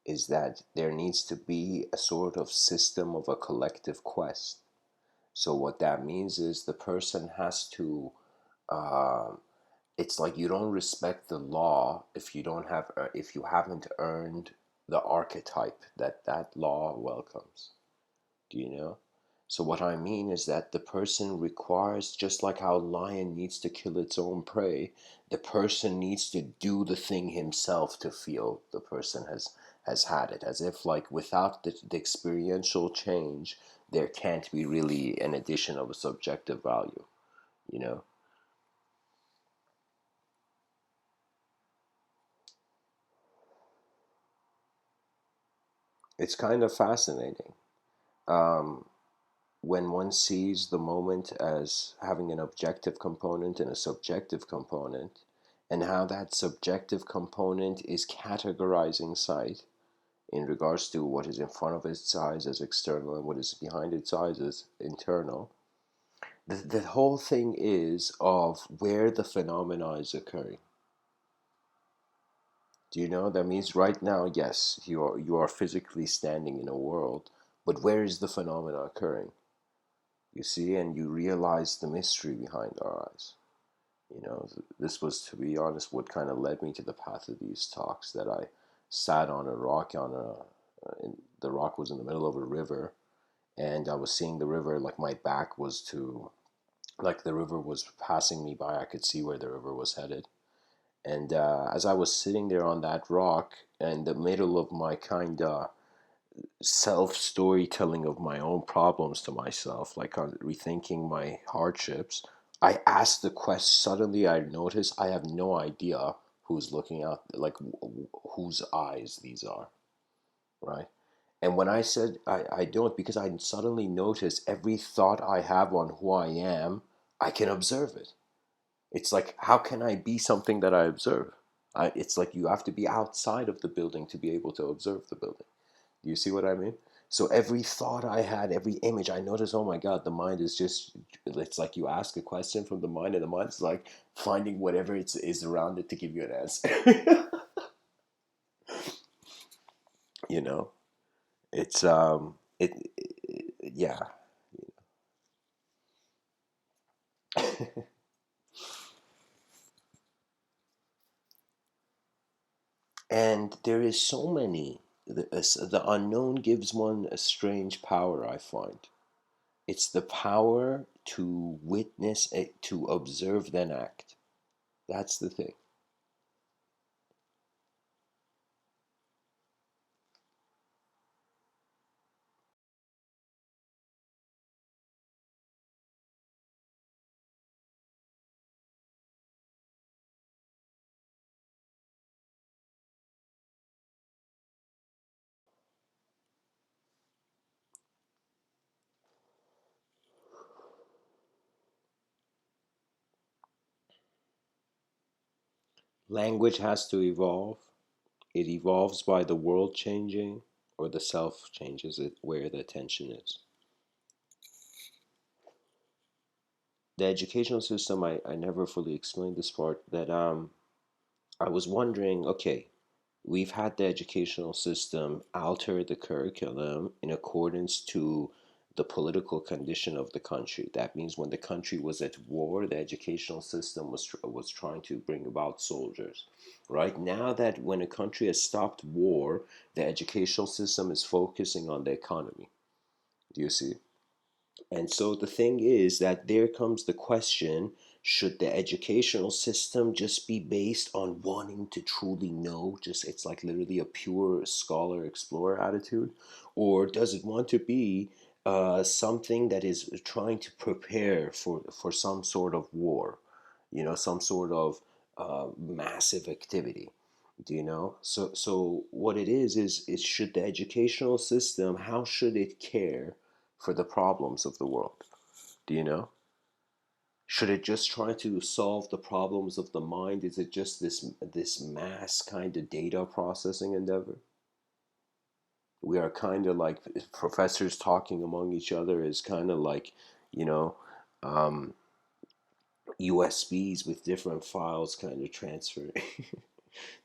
is that there needs to be a sort of system of a collective quest. So what that means is the person has to. Uh, it's like you don't respect the law if if you haven't earned the archetype that that law welcomes. Do you know? So what I mean is that the person requires, just like how a lion needs to kill its own prey, the person needs to do the thing himself to feel the person has had it. As if like without the experiential change, there can't be really an addition of a subjective value. You know, it's kind of fascinating. Um, when one sees the moment as having an objective component and a subjective component, and how that subjective component is categorizing sight in regards to what is in front of its eyes as external and what is behind its eyes as internal. The whole thing is of where the phenomena is occurring. Do you know? That means right now, yes, you are physically standing in a world, but where is the phenomena occurring? You see, and you realize the mystery behind our eyes. This was, to be honest, what kind of led me to the path of these talks. That I sat on a rock the rock was in the middle of a river, and I was seeing the river, like my back was to, like the river was passing me by. I could see where the river was headed. And as I was sitting there on that rock, in the middle of my kind of self storytelling of my own problems to myself, like rethinking my hardships, I asked the question. Suddenly, I noticed I have no idea who's looking out, like whose eyes these are, right? And when I said I don't, because I suddenly noticed every thought I have on who I am, I can observe it. It's like, how can I be something that I observe? It's like you have to be outside of the building to be able to observe the building. Do you see what I mean? So every thought I had, every image, I noticed, oh my God, the mind is just, it's like you ask a question from the mind, and the mind's like finding whatever is around it to give you an answer. you know, it's, yeah. And there is so many, the unknown gives one a strange power, I find. It's the power to witness, to observe, then act. That's the thing. Language has to evolve. It evolves by the world changing or the self changes it where the attention is. The educational system, I never fully explained this part that I was wondering, okay, we've had the educational system alter the curriculum in accordance to the political condition of the country. That means when the country was at war, the educational system was trying to bring about soldiers. Right now, that when a country has stopped war, the educational system is focusing on the economy. Do you see? And so the thing is that there comes the question, should the educational system just be based on wanting to truly know? Just it's like literally a pure scholar explorer attitude? Or does it want to be something that is trying to prepare for some sort of war, some sort of massive activity? Do you know? So what it is should the educational system, how should it care for the problems of the world? Do you know? Should it just try to solve the problems of the mind? Is it just this mass kind of data processing endeavor? We are kind of like professors talking among each other is kind of like, you know, um, USBs with different files kind of transfer.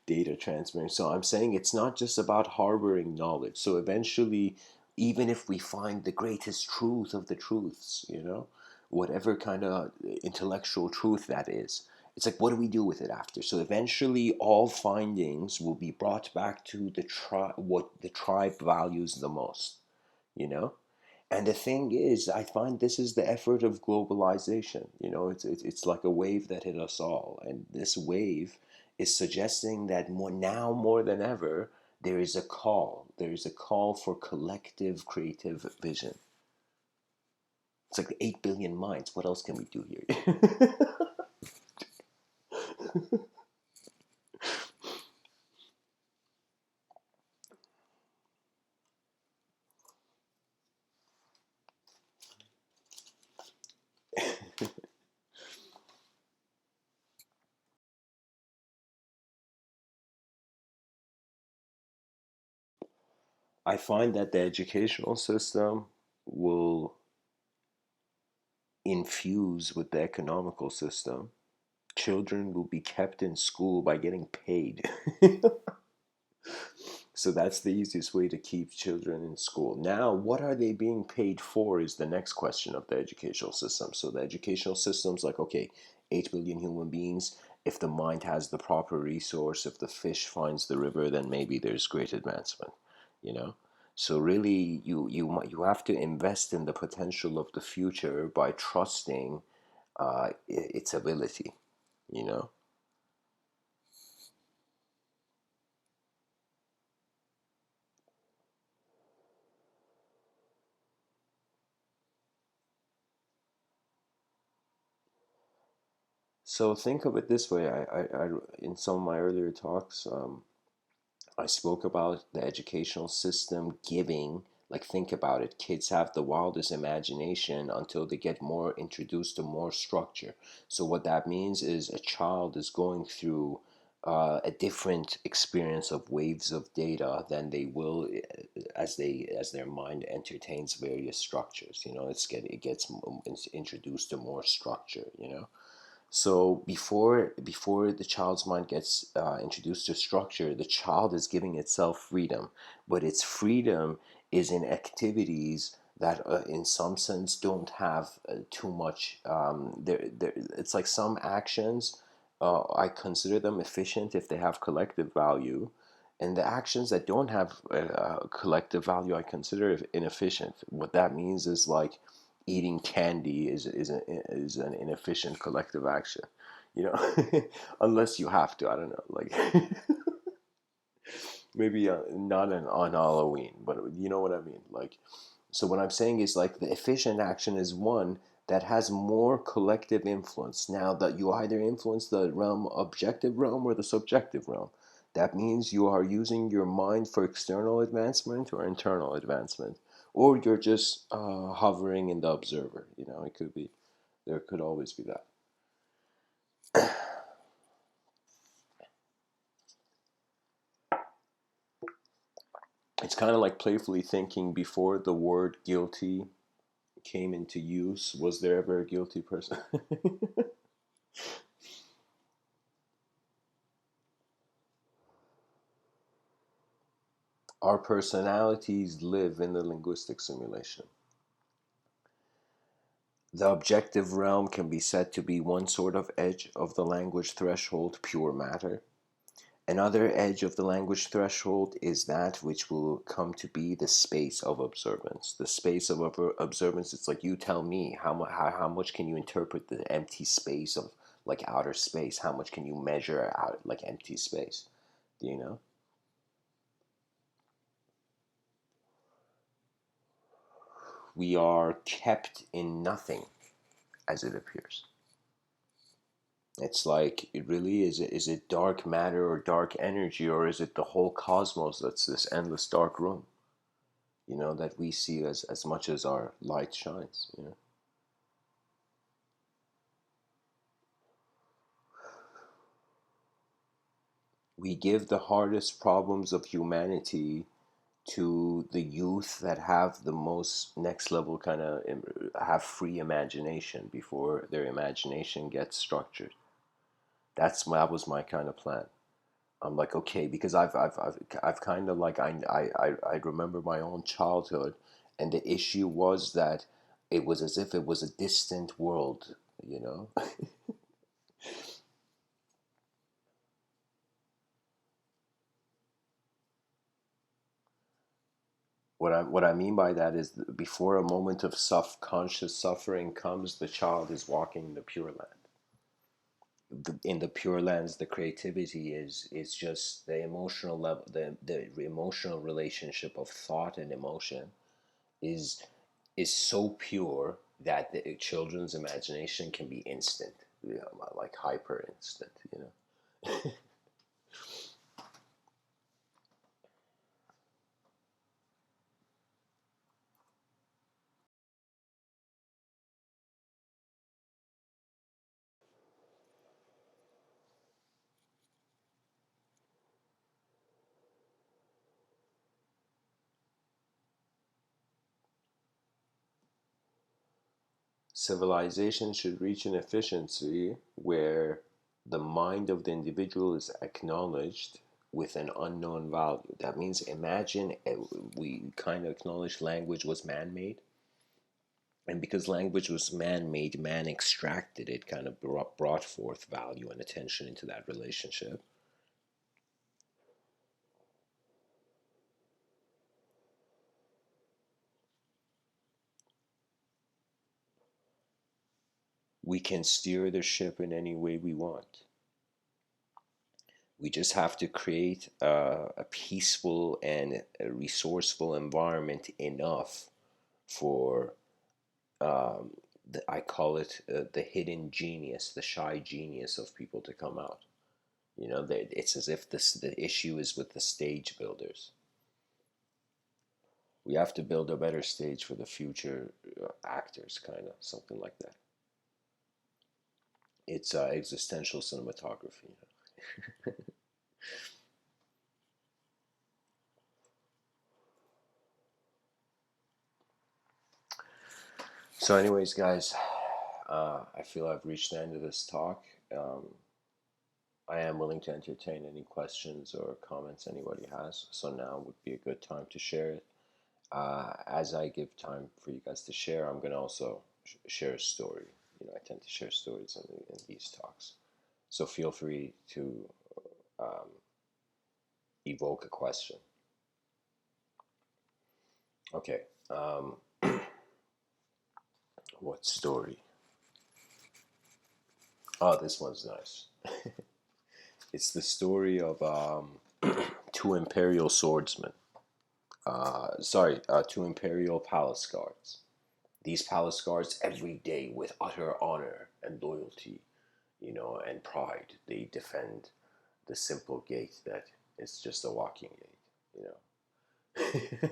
Data transferring. So I'm saying it's not just about harboring knowledge. So eventually, even if we find the greatest truth of the truths, whatever kind of intellectual truth that is, it's like, what do we do with it after? So eventually, all findings will be brought back to the what the tribe values the most, you know? And the thing is, I find this is the effort of globalization. It's like a wave that hit us all, and this wave is suggesting that now more than ever, there is a call. There is a call for collective creative vision. It's like the 8 billion minds. What else can we do here? I find that the educational system will infuse with the economical system. Children will be kept in school by getting paid. So that's the easiest way to keep children in school. Now, what are they being paid for is the next question of the educational system. So the educational system's like, okay, 8 billion human beings. If the mind has the proper resource, if the fish finds the river, then maybe there's great advancement, you know? So really, you have to invest in the potential of the future by trusting its ability, you know? So think of it this way. In some of my earlier talks, I spoke about the educational system giving, like, think about it. Kids have the wildest imagination until they get more introduced to more structure. So, what that means is a child is going through a different experience of waves of data than they will as their mind entertains various structures. It gets introduced to more structure. So before the child's mind gets introduced to structure, the child is giving itself freedom, but its freedom is in activities that, in some sense, don't have too much. It's like some actions. I consider them efficient if they have collective value, and the actions that don't have collective value, I consider inefficient. What that means is like eating candy is an inefficient collective action, you know, unless you have to. I don't know, like maybe not on Halloween, but you know what I mean. Like, so what I'm saying is like the efficient action is one that has more collective influence. Now that you either influence the realm, objective realm, or the subjective realm. That means you are using your mind for external advancement or internal advancement, or you're just hovering in the observer. It could be, there could always be that. It's kind of like playfully thinking before the word guilty came into use. Was there ever a guilty person? Our personalities live in the linguistic simulation. The objective realm can be said to be one sort of edge of the language threshold, pure matter. Another edge of the language threshold is that which will come to be the space of observance. The space of observance, it's like you tell me how much can you interpret the empty space of like outer space? How much can you measure out like empty space? Do you know? We are kept in nothing as it appears. It's like it really is it dark matter or dark energy, or is it the whole cosmos that's this endless dark room, that we see as much as our light shines. We give the hardest problems of humanity to the youth that have the most next level kind of have free imagination before their imagination gets structured. That was my kind of plan. I'm like, okay, because I've kind of like I remember my own childhood, and the issue was that it was as if it was a distant world, you know. What I mean by that is before a moment of conscious suffering comes, the child is walking the pure land. In the pure lands, the creativity is just the emotional level, the emotional relationship of thought and emotion is is so pure that the children's imagination can be instant, like hyper instant. Civilization should reach an efficiency where the mind of the individual is acknowledged with an unknown value. That means imagine we kind of acknowledge language was man made. And because language was man made, man extracted it, kind of brought forth value and attention into that relationship. We can steer the ship in any way we want. We just have to create a peaceful and a resourceful environment enough for I call it the hidden genius, the shy genius of people to come out. It's as if the issue is with the stage builders. We have to build a better stage for the future actors, kind of something like that. It's existential cinematography. So, anyways, guys, I feel I've reached the end of this talk. Um, I am willing to entertain any questions or comments anybody has. So now would be a good time to share it. As I give time for you guys to share, I'm going to also share a story. I tend to share stories in these talks. So feel free to um, evoke a question. Okay. What story? Oh, this one's nice. It's the story of two imperial swordsmen. Two imperial palace guards. These palace guards, every day, with utter honor and loyalty, and pride, they defend the simple gate that is just a walking gate.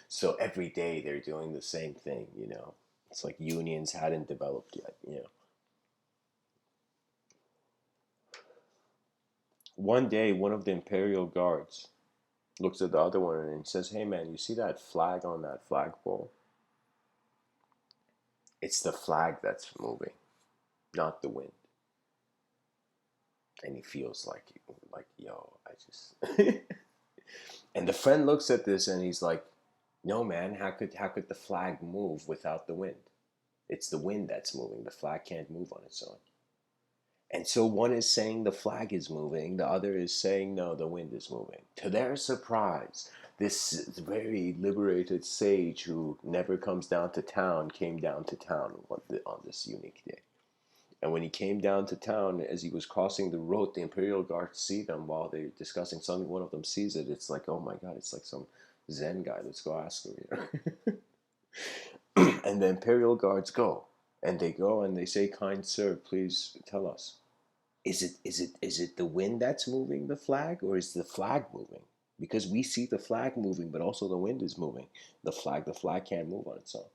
So every day they're doing the same thing. It's like unions hadn't developed yet. One day, one of the imperial guards looks at the other one and says, "Hey man, you see that flag on that flagpole? It's the flag that's moving, not the wind." And he feels like yo, I just and the friend looks at this and he's like, "No man, how could the flag move without the wind? It's the wind that's moving. The flag can't move on its own." And so one is saying the flag is moving, the other is saying no, the wind is moving. To their surprise, this very liberated sage who never comes down to town came down to town on this unique day. And when he came down to town, as he was crossing the road, the Imperial Guards see them while they're discussing something. One of them sees it. It's like, oh my God, it's like some Zen guy. Let's go ask him. And the Imperial Guards go. And they go and they say, "Kind sir, please tell us. Is it the wind that's moving the flag, or is the flag moving? Because we see the flag moving, but also the wind is moving. The flag can't move on its own."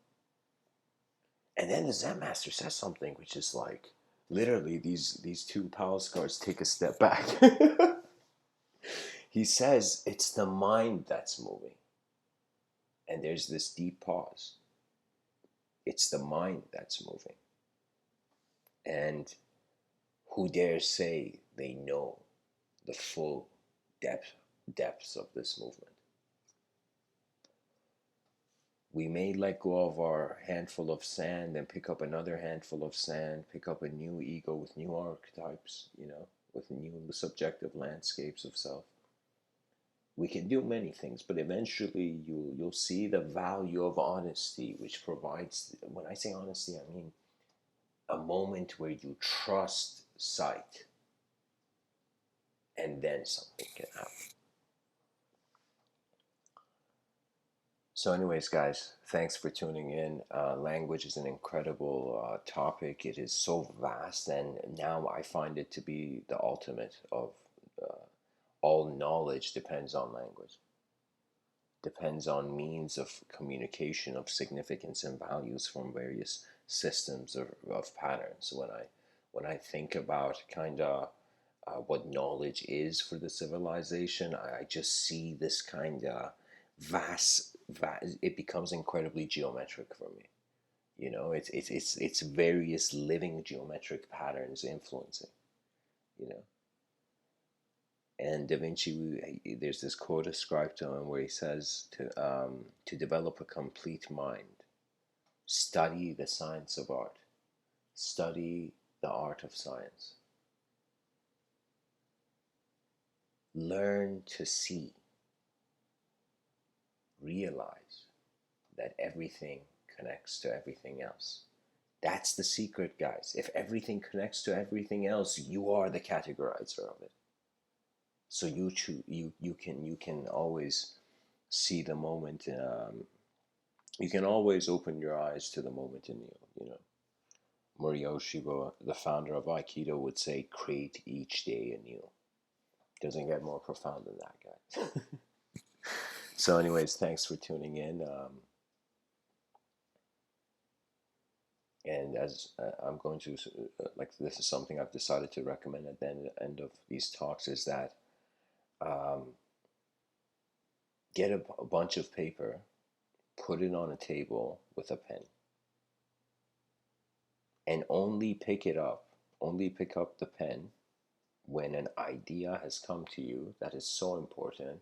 And then the Zen master says something which is like, literally, these two palace guards take a step back. He says it's the mind that's moving, and there's this deep pause. It's the mind that's moving, and who dares say they know the full depths of this movement? We may let go of our handful of sand and pick up another handful of sand, pick up a new ego with new archetypes, with new subjective landscapes of self. We can do many things, but eventually you'll see the value of honesty, which provides. When I say honesty, I mean a moment where you trust sight, and then something can happen. So, anyways, guys, thanks for tuning in. Language is an incredible topic. It is so vast, and now I find it to be the ultimate of uh, all knowledge depends on language, depends on means of communication of significance and values from various systems of patterns. When I think about kind of what knowledge is for the civilization, I just see this kind of vast. It becomes incredibly geometric for me. It's various living geometric patterns influencing. You know, and Da Vinci, there's this quote ascribed to him where he says to develop a complete mind, study the science of art, study the art of science, learn to see, realize that everything connects to everything else. That's the secret, guys. If everything connects to everything else, you are the categorizer of it. So you choose. You can always see the moment. You can always open your eyes to the moment in you. Morihei Shiba, the founder of Aikido, would say, "Create each day anew." Doesn't get more profound than that, guys. So, anyways, thanks for tuning in. And as I'm going to, this is something I've decided to recommend at the end of these talks, is that um, get a bunch of paper, put it on a table with a pen, and only pick up the pen when an idea has come to you that is so important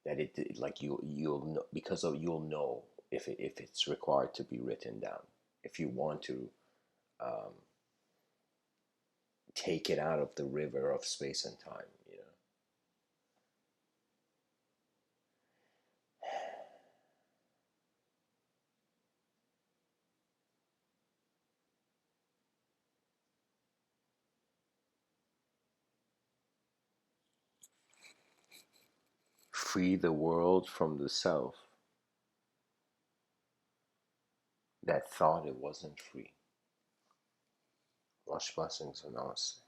that it like you'll know, because of you'll know if it's required to be written down, if you want to um, take it out of the river of space and time. Free the world from the self that thought it wasn't free. Much blessings and namaste.